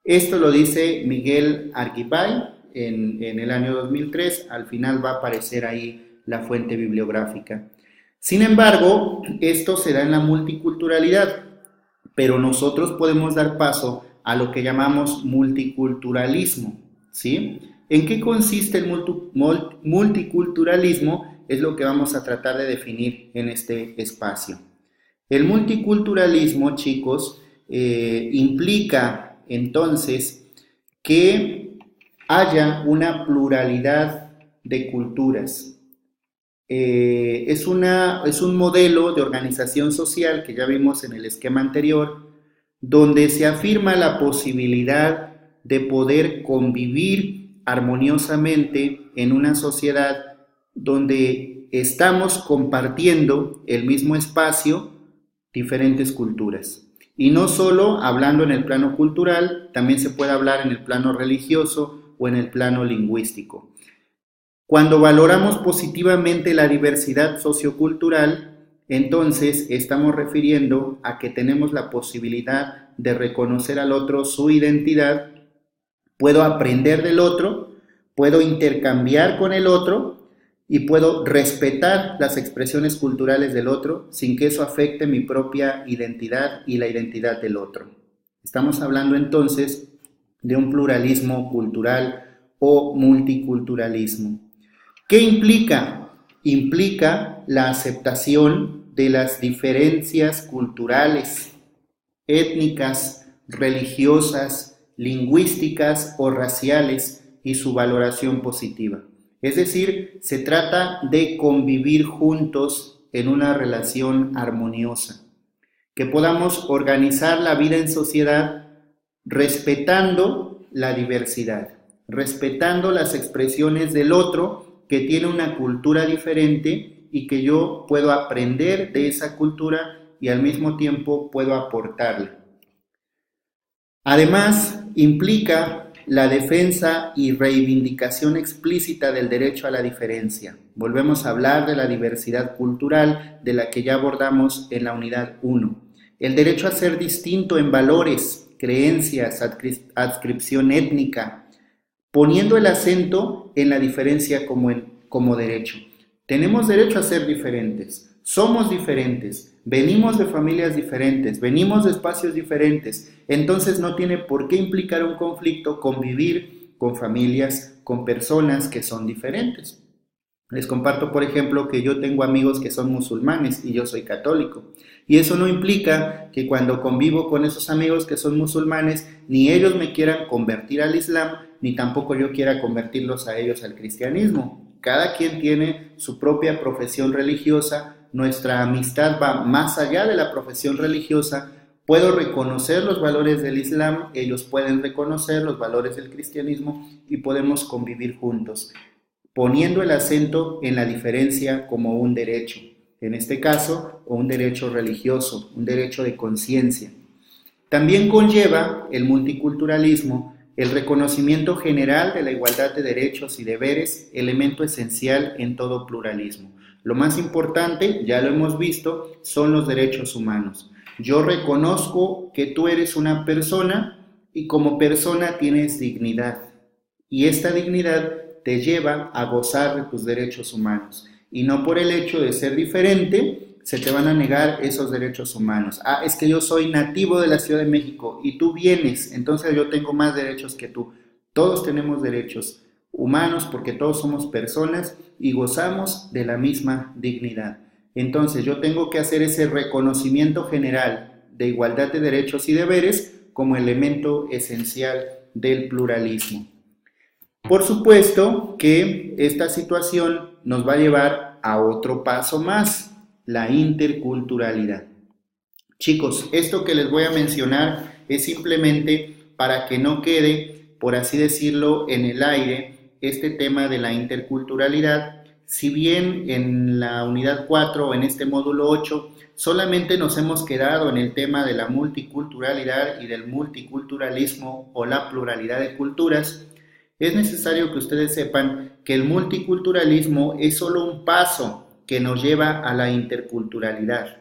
Esto lo dice Miguel Arguibay en el año 2003, al final va a aparecer ahí la fuente bibliográfica. Sin embargo, esto se da en la multiculturalidad, pero nosotros podemos dar paso a lo que llamamos multiculturalismo, ¿sí? ¿En qué consiste el multiculturalismo? Es lo que vamos a tratar de definir en este espacio. El multiculturalismo, chicos, implica entonces que haya una pluralidad de culturas. Es un modelo de organización social que ya vimos en el esquema anterior, donde se afirma la posibilidad de poder convivir armoniosamente en una sociedad donde estamos compartiendo el mismo espacio, diferentes culturas. Y no solo hablando en el plano cultural, también se puede hablar en el plano religioso o en el plano lingüístico. Cuando valoramos positivamente la diversidad sociocultural, entonces estamos refiriendo a que tenemos la posibilidad de reconocer al otro su identidad, puedo aprender del otro, puedo intercambiar con el otro y puedo respetar las expresiones culturales del otro sin que eso afecte mi propia identidad y la identidad del otro. Estamos hablando entonces de un pluralismo cultural o multiculturalismo. ¿Qué implica? Implica la aceptación de las diferencias culturales, étnicas, religiosas, lingüísticas o raciales y su valoración positiva. Es decir, se trata de convivir juntos en una relación armoniosa, que podamos organizar la vida en sociedad respetando la diversidad, respetando las expresiones del otro, que tiene una cultura diferente y que yo puedo aprender de esa cultura y al mismo tiempo puedo aportarle. Además, implica la defensa y reivindicación explícita del derecho a la diferencia. Volvemos a hablar de la diversidad cultural de la que ya abordamos en la unidad 1. El derecho a ser distinto en valores, creencias, adscripción étnica, poniendo el acento en la diferencia como derecho. Tenemos derecho a ser diferentes, somos diferentes, venimos de familias diferentes, venimos de espacios diferentes, entonces no tiene por qué implicar un conflicto convivir con familias, con personas que son diferentes. Les comparto, por ejemplo, que yo tengo amigos que son musulmanes y yo soy católico. Y eso no implica que cuando convivo con esos amigos que son musulmanes, ni ellos me quieran convertir al Islam, ni tampoco yo quiera convertirlos a ellos al cristianismo. Cada quien tiene su propia profesión religiosa. Nuestra amistad va más allá de la profesión religiosa. Puedo reconocer los valores del Islam, ellos pueden reconocer los valores del cristianismo y podemos convivir juntos, poniendo el acento en la diferencia como un derecho, en este caso, un derecho religioso, un derecho de conciencia. También conlleva el multiculturalismo el reconocimiento general de la igualdad de derechos y deberes, elemento esencial en todo pluralismo. Lo más importante, ya lo hemos visto, son los derechos humanos. Yo reconozco que tú eres una persona y como persona tienes dignidad. Y esta dignidad te lleva a gozar de tus derechos humanos. Y no por el hecho de ser diferente, se te van a negar esos derechos humanos. Ah, es que yo soy nativo de la Ciudad de México y tú vienes, entonces yo tengo más derechos que tú. Todos tenemos derechos humanos porque todos somos personas y gozamos de la misma dignidad. Entonces yo tengo que hacer ese reconocimiento general de igualdad de derechos y deberes como elemento esencial del pluralismo. Por supuesto que esta situación nos va a llevar a otro paso más, la interculturalidad. Chicos, esto que les voy a mencionar es simplemente para que no quede, por así decirlo, en el aire este tema de la interculturalidad. Si bien en la unidad 4 o en este módulo 8 solamente nos hemos quedado en el tema de la multiculturalidad y del multiculturalismo o la pluralidad de culturas, es necesario que ustedes sepan que el multiculturalismo es solo un paso que nos lleva a la interculturalidad.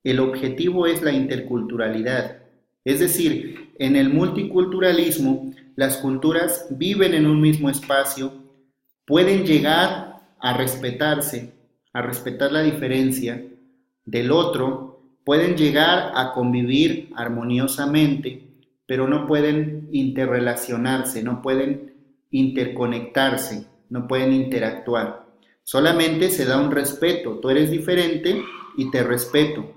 El objetivo es la interculturalidad. Es decir, en el multiculturalismo, las culturas viven en un mismo espacio, pueden llegar a respetarse, a respetar la diferencia del otro, pueden llegar a convivir armoniosamente, pero no pueden interrelacionarse, no pueden interconectarse, no pueden interactuar. Solamente se da un respeto. Tú eres diferente y te respeto.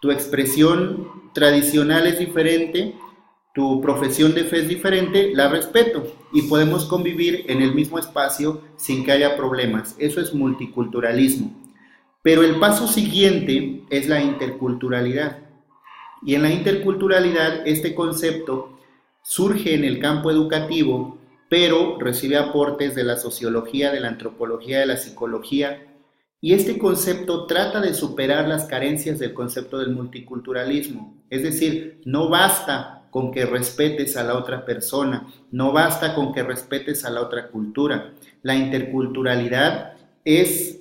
Tu expresión tradicional es diferente, tu profesión de fe es diferente, la respeto y podemos convivir en el mismo espacio sin que haya problemas. Eso es multiculturalismo. Pero el paso siguiente es la interculturalidad. Y en la interculturalidad este concepto surge en el campo educativo, pero recibe aportes de la sociología, de la antropología, de la psicología, y este concepto trata de superar las carencias del concepto del multiculturalismo. Es decir, no basta con que respetes a la otra persona, no basta con que respetes a la otra cultura. La interculturalidad es,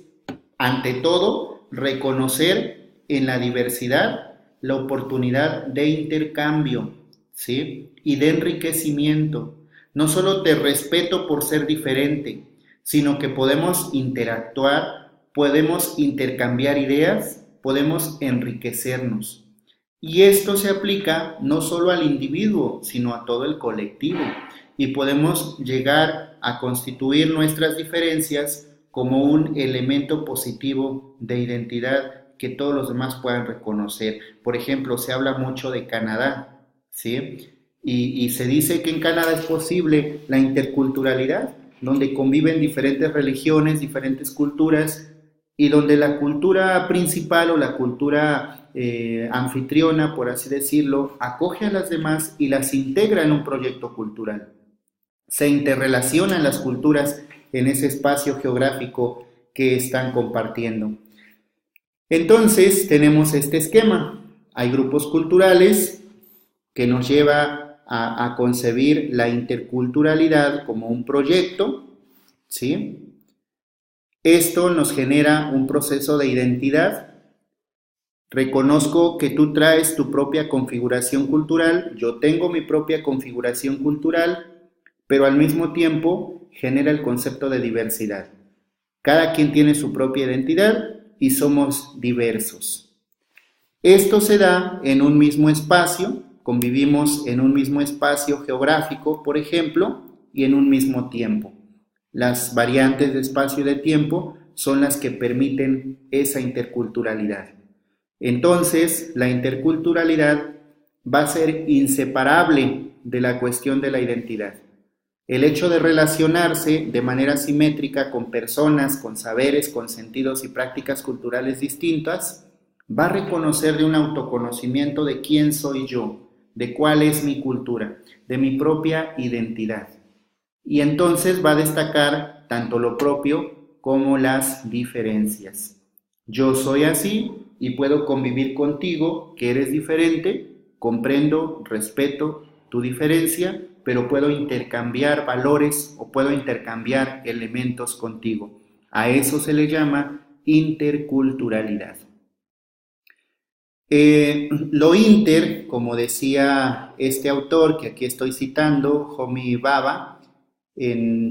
ante todo, reconocer en la diversidad la oportunidad de intercambio, ¿sí? Y de enriquecimiento. No solo te respeto por ser diferente, sino que podemos interactuar, podemos intercambiar ideas, podemos enriquecernos. Y esto se aplica no solo al individuo, sino a todo el colectivo. Y podemos llegar a constituir nuestras diferencias como un elemento positivo de identidad que todos los demás puedan reconocer. Por ejemplo, se habla mucho de Canadá, ¿sí? Y se dice que en Canadá es posible la interculturalidad, donde conviven diferentes religiones, diferentes culturas, y donde la cultura principal o la cultura anfitriona, por así decirlo, acoge a las demás y las integra en un proyecto cultural. Se interrelacionan las culturas en ese espacio geográfico que están compartiendo. Entonces tenemos este esquema. Hay grupos culturales que nos lleva a concebir la interculturalidad como un proyecto, ¿sí? Esto nos genera un proceso de identidad. Reconozco que tú traes tu propia configuración cultural, yo tengo mi propia configuración cultural, pero al mismo tiempo genera el concepto de diversidad. Cada quien tiene su propia identidad y somos diversos. Esto se da en un mismo espacio, convivimos en un mismo espacio geográfico, por ejemplo, y en un mismo tiempo. Las variantes de espacio y de tiempo son las que permiten esa interculturalidad. Entonces, la interculturalidad va a ser inseparable de la cuestión de la identidad. El hecho de relacionarse de manera simétrica con personas, con saberes, con sentidos y prácticas culturales distintas, va a reconocer de un autoconocimiento de quién soy yo, de cuál es mi cultura, de mi propia identidad. Y entonces va a destacar tanto lo propio como las diferencias. Yo soy así y puedo convivir contigo, que eres diferente, comprendo, respeto tu diferencia, pero puedo intercambiar valores o puedo intercambiar elementos contigo. A eso se le llama interculturalidad. Lo inter, como decía este autor que aquí estoy citando, Homi Bhabha,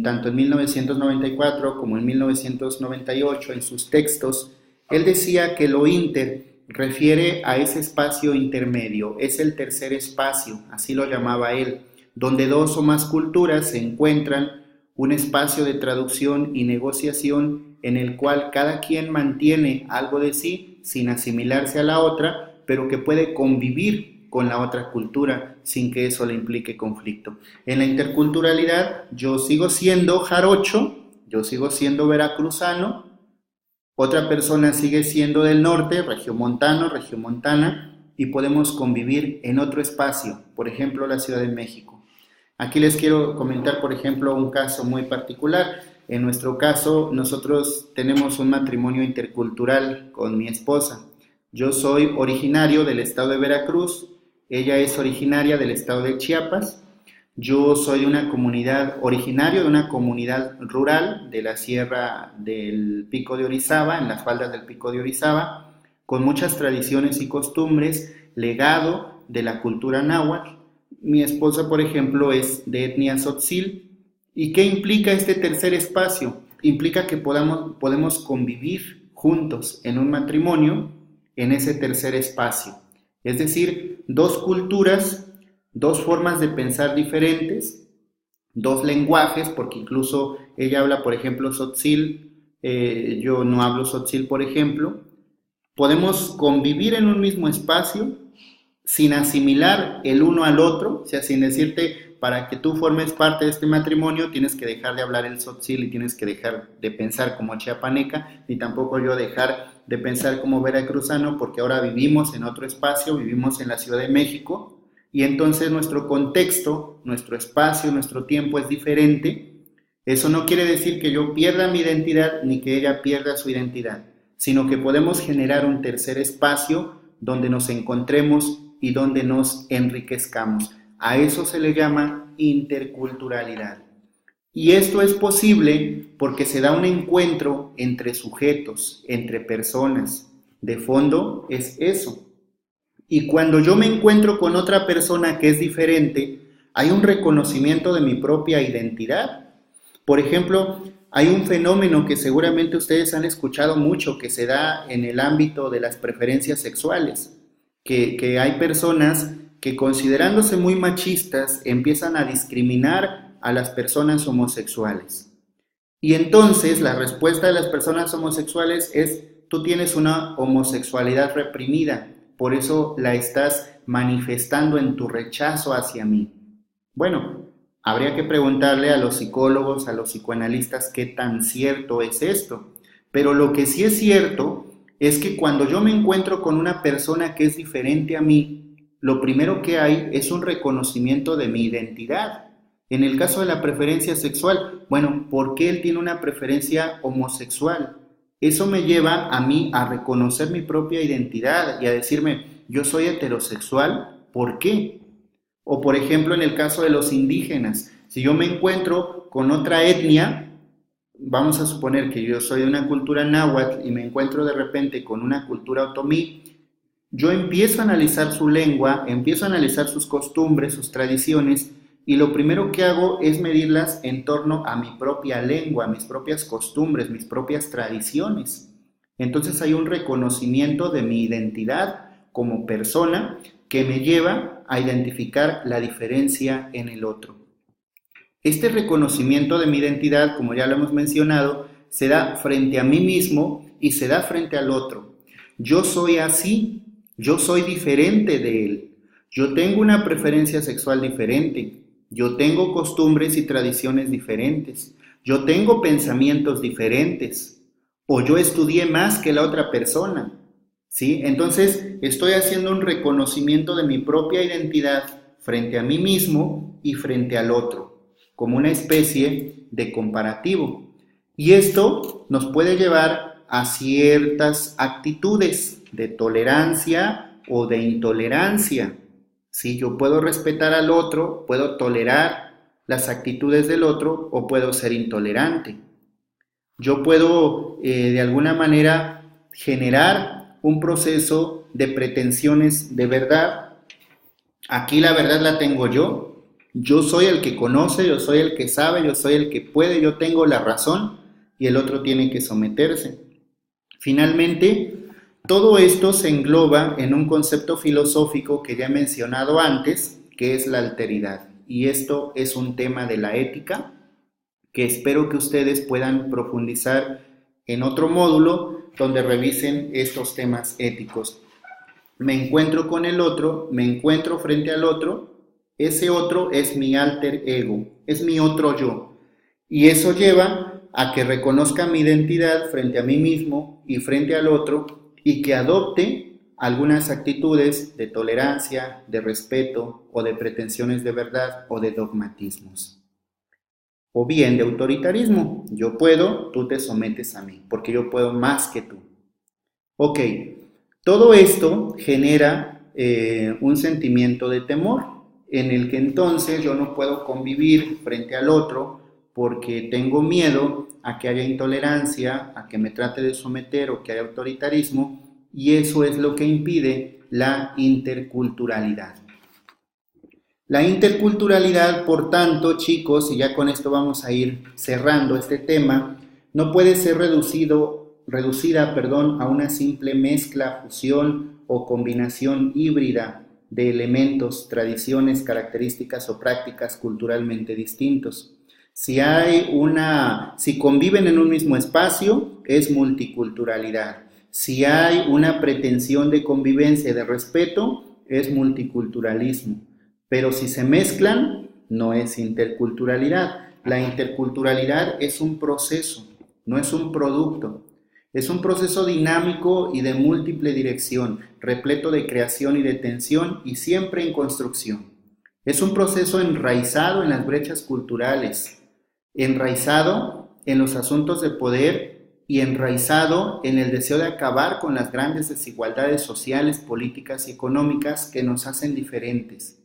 tanto en 1994 como en 1998 en sus textos, él decía que lo inter refiere a ese espacio intermedio, es el tercer espacio, así lo llamaba él, donde dos o más culturas se encuentran, un espacio de traducción y negociación en el cual cada quien mantiene algo de sí sin asimilarse a la otra, pero que puede convivir con la otra cultura sin que eso le implique conflicto. En la interculturalidad yo sigo siendo jarocho, yo sigo siendo veracruzano, otra persona sigue siendo del norte, regiomontano, regiomontana, y podemos convivir en otro espacio, por ejemplo la Ciudad de México. Aquí les quiero comentar, por ejemplo, un caso muy particular. En nuestro caso, nosotros tenemos un matrimonio intercultural con mi esposa. Yo soy originario del estado de Veracruz, ella es originaria del estado de Chiapas. Yo soy originario de una comunidad rural de la sierra del Pico de Orizaba, en las faldas del Pico de Orizaba, con muchas tradiciones y costumbres, legado de la cultura náhuatl. Mi esposa, por ejemplo, es de etnia tzotzil. ¿Y qué implica este tercer espacio? Implica que podemos convivir juntos en un matrimonio en ese tercer espacio. Es decir, dos culturas, dos formas de pensar diferentes, dos lenguajes, porque incluso ella habla, por ejemplo, tzotzil, yo no hablo tzotzil, por ejemplo. Podemos convivir en un mismo espacio sin asimilar el uno al otro, o sea, sin decirte, para que tú formes parte de este matrimonio tienes que dejar de hablar el tzotzil y tienes que dejar de pensar como chiapaneca, ni tampoco yo dejar de pensar como veracruzano, porque ahora vivimos en otro espacio, vivimos en la Ciudad de México, y entonces nuestro contexto, nuestro espacio, nuestro tiempo es diferente. Eso no quiere decir que yo pierda mi identidad ni que ella pierda su identidad, sino que podemos generar un tercer espacio donde nos encontremos y donde nos enriquezcamos. A eso se le llama interculturalidad. Y esto es posible porque se da un encuentro entre sujetos, entre personas. De fondo es eso. Y cuando yo me encuentro con otra persona que es diferente, hay un reconocimiento de mi propia identidad. Por ejemplo, hay un fenómeno que seguramente ustedes han escuchado mucho que se da en el ámbito de las preferencias sexuales, que hay personas que, considerándose muy machistas, empiezan a discriminar a las personas homosexuales. Y entonces la respuesta de las personas homosexuales es: tú tienes una homosexualidad reprimida, por eso la estás manifestando en tu rechazo hacia mí. Bueno, habría que preguntarle a los psicólogos, a los psicoanalistas qué tan cierto es esto. Pero lo que sí es cierto es que cuando yo me encuentro con una persona que es diferente a mí, lo primero que hay es un reconocimiento de mi identidad. En el caso de la preferencia sexual, bueno, ¿por qué él tiene una preferencia homosexual? Eso me lleva a mí a reconocer mi propia identidad y a decirme, yo soy heterosexual, ¿por qué? O por ejemplo, en el caso de los indígenas, si yo me encuentro con otra etnia, vamos a suponer que yo soy de una cultura náhuatl y me encuentro de repente con una cultura otomí, yo empiezo a analizar su lengua, empiezo a analizar sus costumbres, sus tradiciones, y lo primero que hago es medirlas en torno a mi propia lengua, mis propias costumbres, mis propias tradiciones. Entonces hay un reconocimiento de mi identidad como persona que me lleva a identificar la diferencia en el otro. Este reconocimiento de mi identidad, como ya lo hemos mencionado, se da frente a mí mismo y se da frente al otro. Yo soy así, yo soy diferente de él, yo tengo una preferencia sexual diferente, yo tengo costumbres y tradiciones diferentes, yo tengo pensamientos diferentes, o yo estudié más que la otra persona, ¿sí? Entonces estoy haciendo un reconocimiento de mi propia identidad frente a mí mismo y frente al otro, como una especie de comparativo. Y esto nos puede llevar a ciertas actitudes de tolerancia o de intolerancia. ¿Sí? Yo puedo respetar al otro, puedo tolerar las actitudes del otro o puedo ser intolerante. Yo puedo de alguna manera generar un proceso de pretensiones de verdad. Aquí la verdad la tengo yo. Yo soy el que conoce, yo soy el que sabe, yo soy el que puede, yo tengo la razón y el otro tiene que someterse. Finalmente, todo esto se engloba en un concepto filosófico que ya he mencionado antes, que es la alteridad. Y esto es un tema de la ética que espero que ustedes puedan profundizar en otro módulo donde revisen estos temas éticos. Me encuentro con el otro, me encuentro frente al otro, ese otro es mi alter ego, es mi otro yo. Y eso lleva a que reconozca mi identidad frente a mí mismo y frente al otro y que adopte algunas actitudes de tolerancia, de respeto o de pretensiones de verdad o de dogmatismos. O bien de autoritarismo, yo puedo, tú te sometes a mí, porque yo puedo más que tú. Ok, todo esto genera un sentimiento de temor, en el que entonces yo no puedo convivir frente al otro porque tengo miedo a que haya intolerancia, a que me trate de someter o que haya autoritarismo, y eso es lo que impide la interculturalidad. La interculturalidad, por tanto, chicos, y ya con esto vamos a ir cerrando este tema, no puede ser reducida a una simple mezcla, fusión o combinación híbrida de elementos, tradiciones, características o prácticas culturalmente distintos. Si conviven en un mismo espacio, es multiculturalidad. Si hay una pretensión de convivencia y de respeto, es multiculturalismo. Pero si se mezclan, no es interculturalidad. La interculturalidad es un proceso, no es un producto. Es un proceso dinámico y de múltiple dirección, repleto de creación y de tensión y siempre en construcción. Es un proceso enraizado en las brechas culturales, enraizado en los asuntos de poder y enraizado en el deseo de acabar con las grandes desigualdades sociales, políticas y económicas que nos hacen diferentes.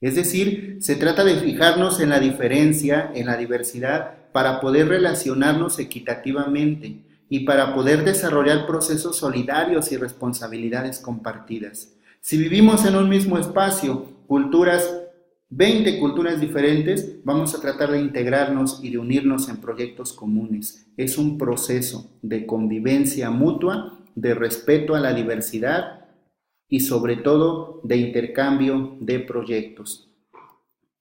Es decir, se trata de fijarnos en la diferencia, en la diversidad, para poder relacionarnos equitativamente y para poder desarrollar procesos solidarios y responsabilidades compartidas. Si vivimos en un mismo espacio, 20 culturas diferentes, vamos a tratar de integrarnos y de unirnos en proyectos comunes. Es un proceso de convivencia mutua, de respeto a la diversidad y sobre todo de intercambio de proyectos.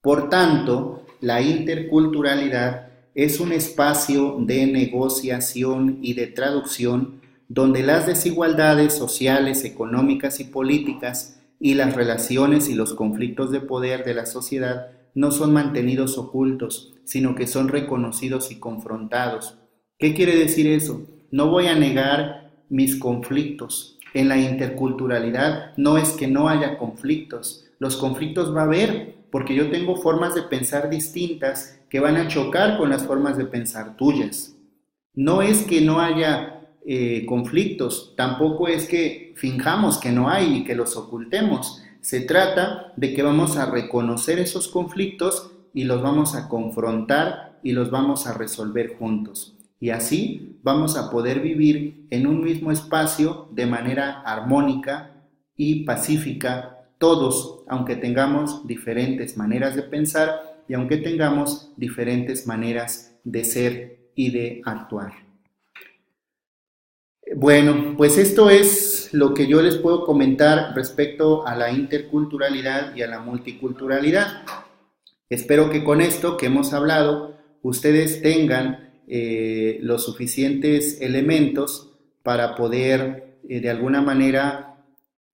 Por tanto, la interculturalidad es un espacio de negociación y de traducción donde las desigualdades sociales, económicas y políticas y las relaciones y los conflictos de poder de la sociedad no son mantenidos ocultos, sino que son reconocidos y confrontados. ¿Qué quiere decir eso? No voy a negar mis conflictos. En la interculturalidad no es que no haya conflictos, los conflictos va a haber porque yo tengo formas de pensar distintas que van a chocar con las formas de pensar tuyas. No es que no haya conflictos, tampoco es que finjamos que no hay y que los ocultemos. Se trata de que vamos a reconocer esos conflictos y los vamos a confrontar y los vamos a resolver juntos. Y así vamos a poder vivir en un mismo espacio de manera armónica y pacífica, todos, aunque tengamos diferentes maneras de pensar y aunque tengamos diferentes maneras de ser y de actuar. Bueno, pues esto es lo que yo les puedo comentar respecto a la interculturalidad y a la multiculturalidad. Espero que con esto que hemos hablado, ustedes tengan los suficientes elementos para poder de alguna manera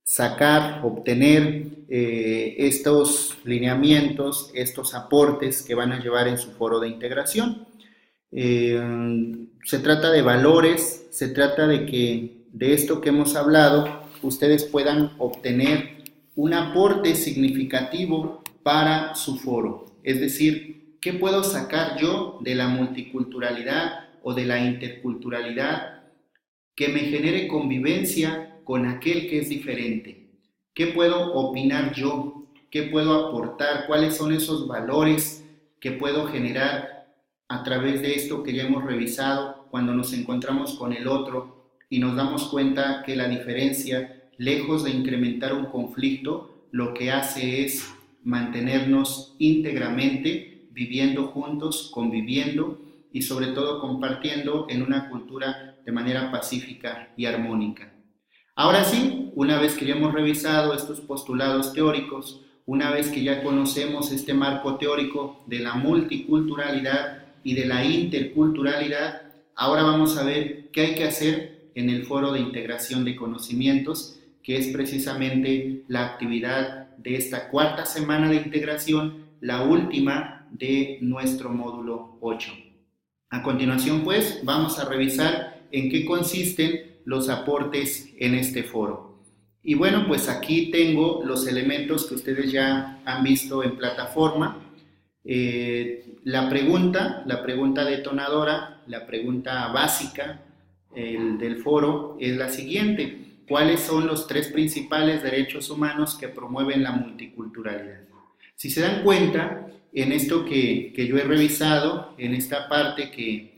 sacar, obtener estos lineamientos, estos aportes que van a llevar en su foro de integración. Se trata de valores, se trata de que de esto que hemos hablado ustedes puedan obtener un aporte significativo para su foro. Es decir, ¿qué puedo sacar yo de la multiculturalidad o de la interculturalidad que me genere convivencia con aquel que es diferente? ¿Qué puedo opinar yo? ¿Qué puedo aportar? ¿Cuáles son esos valores que puedo generar a través de esto que ya hemos revisado cuando nos encontramos con el otro y nos damos cuenta que la diferencia, lejos de incrementar un conflicto, lo que hace es mantenernos íntegramente viviendo juntos, conviviendo y sobre todo compartiendo en una cultura de manera pacífica y armónica? Ahora sí, una vez que ya hemos revisado estos postulados teóricos, una vez que ya conocemos este marco teórico de la multiculturalidad y de la interculturalidad, ahora vamos a ver qué hay que hacer en el foro de integración de conocimientos, que es precisamente la actividad de esta cuarta semana de integración, la última de nuestro módulo 8. A continuación, pues, vamos a revisar en qué consisten los aportes en este foro. Y bueno, pues aquí tengo los elementos que ustedes ya han visto en plataforma. La pregunta detonadora, la pregunta básica del foro es la siguiente: ¿cuáles son los 3 principales derechos humanos que promueven la multiculturalidad? Si se dan cuenta, en esto que yo he revisado, en esta parte que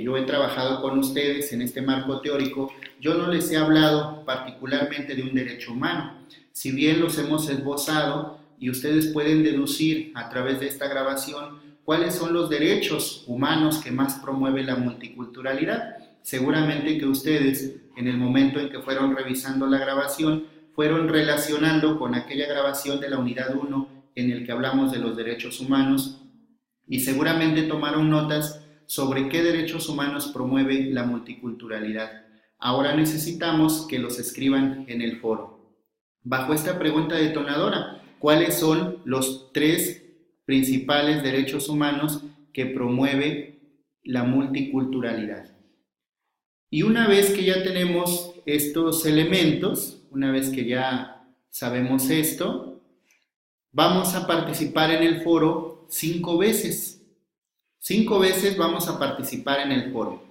yo he trabajado con ustedes, en este marco teórico, yo no les he hablado particularmente de un derecho humano. Si bien los hemos esbozado y ustedes pueden deducir a través de esta grabación cuáles son los derechos humanos que más promueve la multiculturalidad, seguramente que ustedes, en el momento en que fueron revisando la grabación, fueron relacionando con aquella grabación de la unidad 1 en el que hablamos de los derechos humanos y seguramente tomaron notas sobre qué derechos humanos promueve la multiculturalidad. Ahora necesitamos que los escriban en el foro. Bajo esta pregunta detonadora, ¿cuáles son los 3 principales derechos humanos que promueve la multiculturalidad? Y una vez que ya tenemos estos elementos, una vez que ya sabemos esto, vamos a participar en el foro 5 veces. 5 veces vamos a participar en el foro.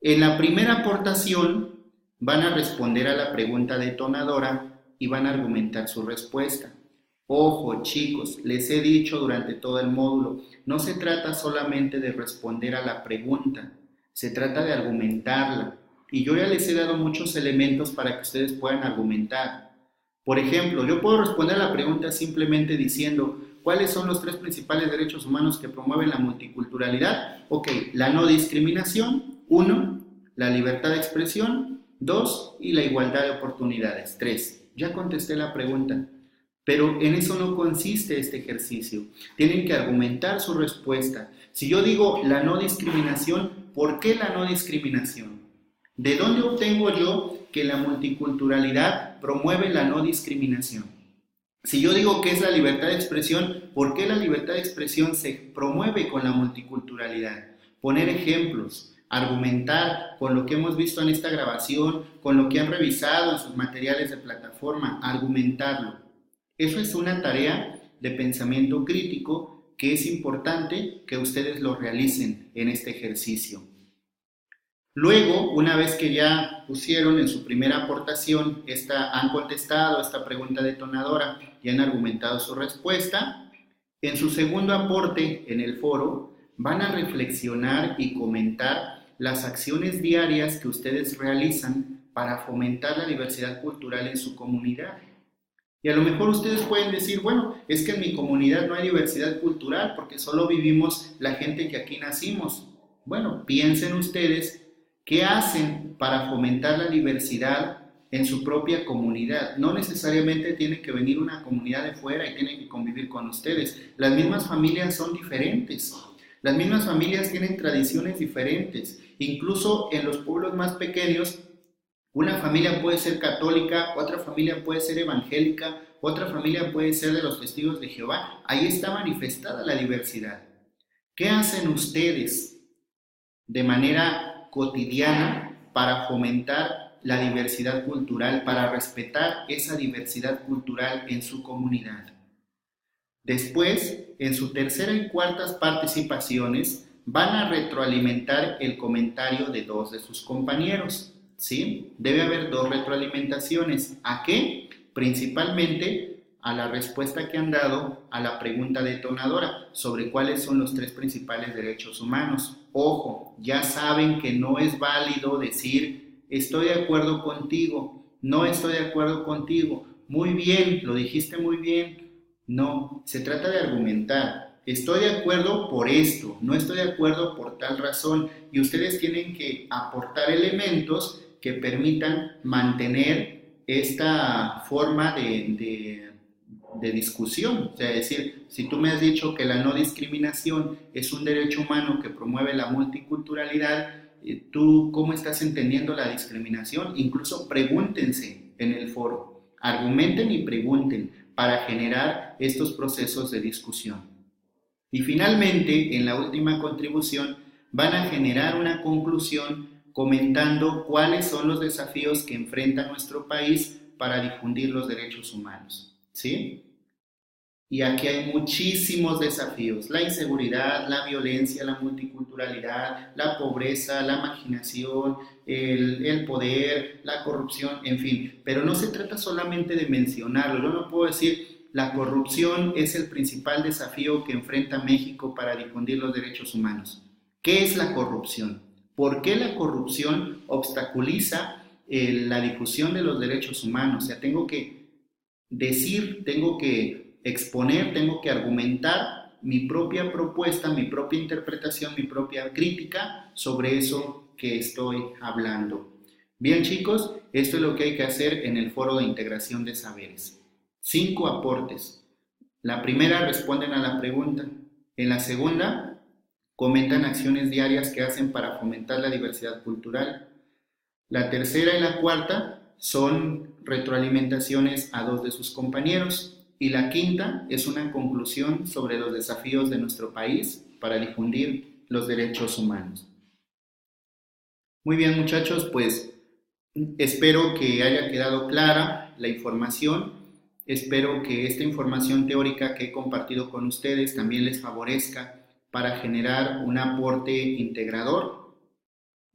En la primera aportación van a responder a la pregunta detonadora y van a argumentar su respuesta. Ojo, chicos, les he dicho durante todo el módulo, no se trata solamente de responder a la pregunta, se trata de argumentarla. Y yo ya les he dado muchos elementos para que ustedes puedan argumentar. Por ejemplo, yo puedo responder a la pregunta simplemente diciendo: ¿cuáles son los 3 principales derechos humanos que promueven la multiculturalidad? Ok, la no discriminación, 1, la libertad de expresión, 2, y la igualdad de oportunidades, 3. Ya contesté la pregunta, pero en eso no consiste este ejercicio. Tienen que argumentar su respuesta. Si yo digo la no discriminación, ¿por qué la no discriminación? ¿De dónde obtengo yo que la multiculturalidad promueve la no discriminación? Si yo digo que es la libertad de expresión, ¿por qué la libertad de expresión se promueve con la multiculturalidad? Poner ejemplos, argumentar con lo que hemos visto en esta grabación, con lo que han revisado en sus materiales de plataforma, argumentarlo. Eso es una tarea de pensamiento crítico que es importante que ustedes lo realicen en este ejercicio. Luego, una vez que ya pusieron en su primera aportación, han contestado esta pregunta detonadora y han argumentado su respuesta, en su segundo aporte en el foro van a reflexionar y comentar las acciones diarias que ustedes realizan para fomentar la diversidad cultural en su comunidad. Y a lo mejor ustedes pueden decir: bueno, es que en mi comunidad no hay diversidad cultural porque solo vivimos la gente que aquí nacimos. Bueno, piensen ustedes qué hacen para fomentar la diversidad en su propia comunidad. No necesariamente tiene que venir una comunidad de fuera y tiene que convivir con ustedes. Las mismas familias son diferentes. Las mismas familias tienen tradiciones diferentes. Incluso en los pueblos más pequeños, una familia puede ser católica, otra familia puede ser evangélica, otra familia puede ser de los testigos de Jehová. Ahí está manifestada la diversidad. ¿Qué hacen ustedes de manera cotidiana para fomentar la diversidad cultural, para respetar esa diversidad cultural en su comunidad? Después, en su tercera y cuartas participaciones, van a retroalimentar el comentario de dos de sus compañeros, ¿sí? Debe haber dos retroalimentaciones. ¿A qué? Principalmente a la respuesta que han dado a la pregunta detonadora sobre cuáles son los tres principales derechos humanos. Ojo, ya saben que no es válido decir estoy de acuerdo contigo, no estoy de acuerdo contigo, muy bien, lo dijiste muy bien. No, se trata de argumentar. Estoy de acuerdo por esto, no estoy de acuerdo por tal razón. Y ustedes tienen que aportar elementos que permitan mantener esta forma de discusión. O sea, es decir, si tú me has dicho que la no discriminación es un derecho humano que promueve la multiculturalidad, ¿tú cómo estás entendiendo la discriminación? Incluso pregúntense en el foro, argumenten y pregunten para generar estos procesos de discusión. Y finalmente, en la última contribución, van a generar una conclusión comentando cuáles son los desafíos que enfrenta nuestro país para difundir los derechos humanos, ¿sí? Y aquí hay muchísimos desafíos: la inseguridad, la violencia, la multiculturalidad, la pobreza, la marginación, el poder, la corrupción, en fin. Pero no se trata solamente de mencionarlo. Yo no puedo decir la corrupción es el principal desafío que enfrenta México para difundir los derechos humanos. ¿Qué es la corrupción? ¿Por qué la corrupción obstaculiza la difusión de los derechos humanos? O sea, tengo que decir, tengo que exponer, tengo que argumentar mi propia propuesta, mi propia interpretación, mi propia crítica sobre eso que estoy hablando. Bien, chicos, esto es lo que hay que hacer en el foro de integración de saberes. 5 aportes. La primera, responden a la pregunta. En la segunda, comentan acciones diarias que hacen para fomentar la diversidad cultural. La tercera y la cuarta son retroalimentaciones a dos de sus compañeros. Y la quinta es una conclusión sobre los desafíos de nuestro país para difundir los derechos humanos. Muy bien, muchachos, pues espero que haya quedado clara la información. Espero que esta información teórica que he compartido con ustedes también les favorezca para generar un aporte integrador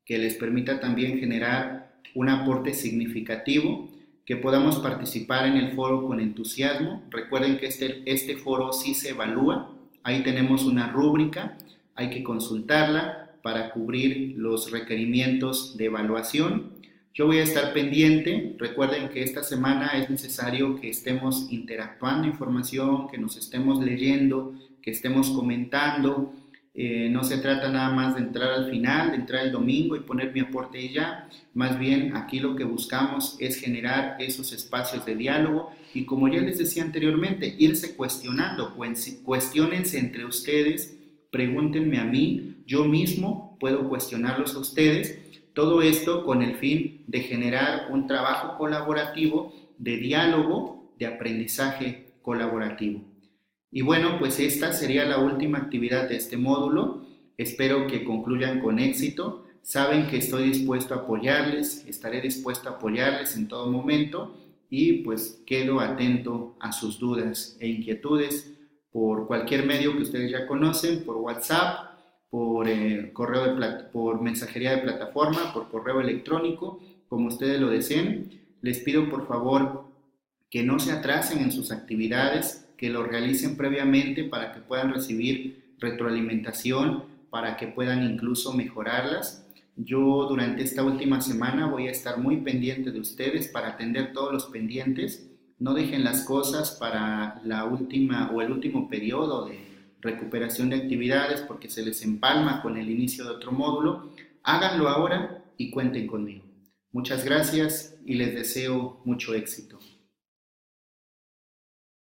que les permita también generar un aporte significativo, que podamos participar en el foro con entusiasmo. Recuerden que este foro sí se evalúa. Ahí tenemos una rúbrica, hay que consultarla para cubrir los requerimientos de evaluación. Yo voy a estar pendiente. Recuerden que esta semana es necesario que estemos interactuando información, que nos estemos leyendo, que estemos comentando. No se trata nada más de entrar al final, de entrar el domingo y poner mi aporte y ya. Más bien, aquí lo que buscamos es generar esos espacios de diálogo y, como ya les decía anteriormente, irse cuestionando. Cuestiónense entre ustedes, pregúntenme a mí, yo mismo puedo cuestionarlos a ustedes. Todo esto con el fin de generar un trabajo colaborativo, de diálogo, de aprendizaje colaborativo. Y bueno, pues esta sería la última actividad de este módulo. Espero que concluyan con éxito. Saben que estoy dispuesto a apoyarles, estaré dispuesto a apoyarles en todo momento y pues quedo atento a sus dudas e inquietudes por cualquier medio que ustedes ya conocen, por WhatsApp, por por mensajería de plataforma, por correo electrónico, como ustedes lo deseen. Les pido por favor que no se atrasen en sus actividades, que lo realicen previamente para que puedan recibir retroalimentación, para que puedan incluso mejorarlas. Yo durante esta última semana voy a estar muy pendiente de ustedes para atender todos los pendientes. No dejen las cosas para la última o el último periodo de recuperación de actividades porque se les empalma con el inicio de otro módulo. Háganlo ahora y cuenten conmigo. Muchas gracias y les deseo mucho éxito.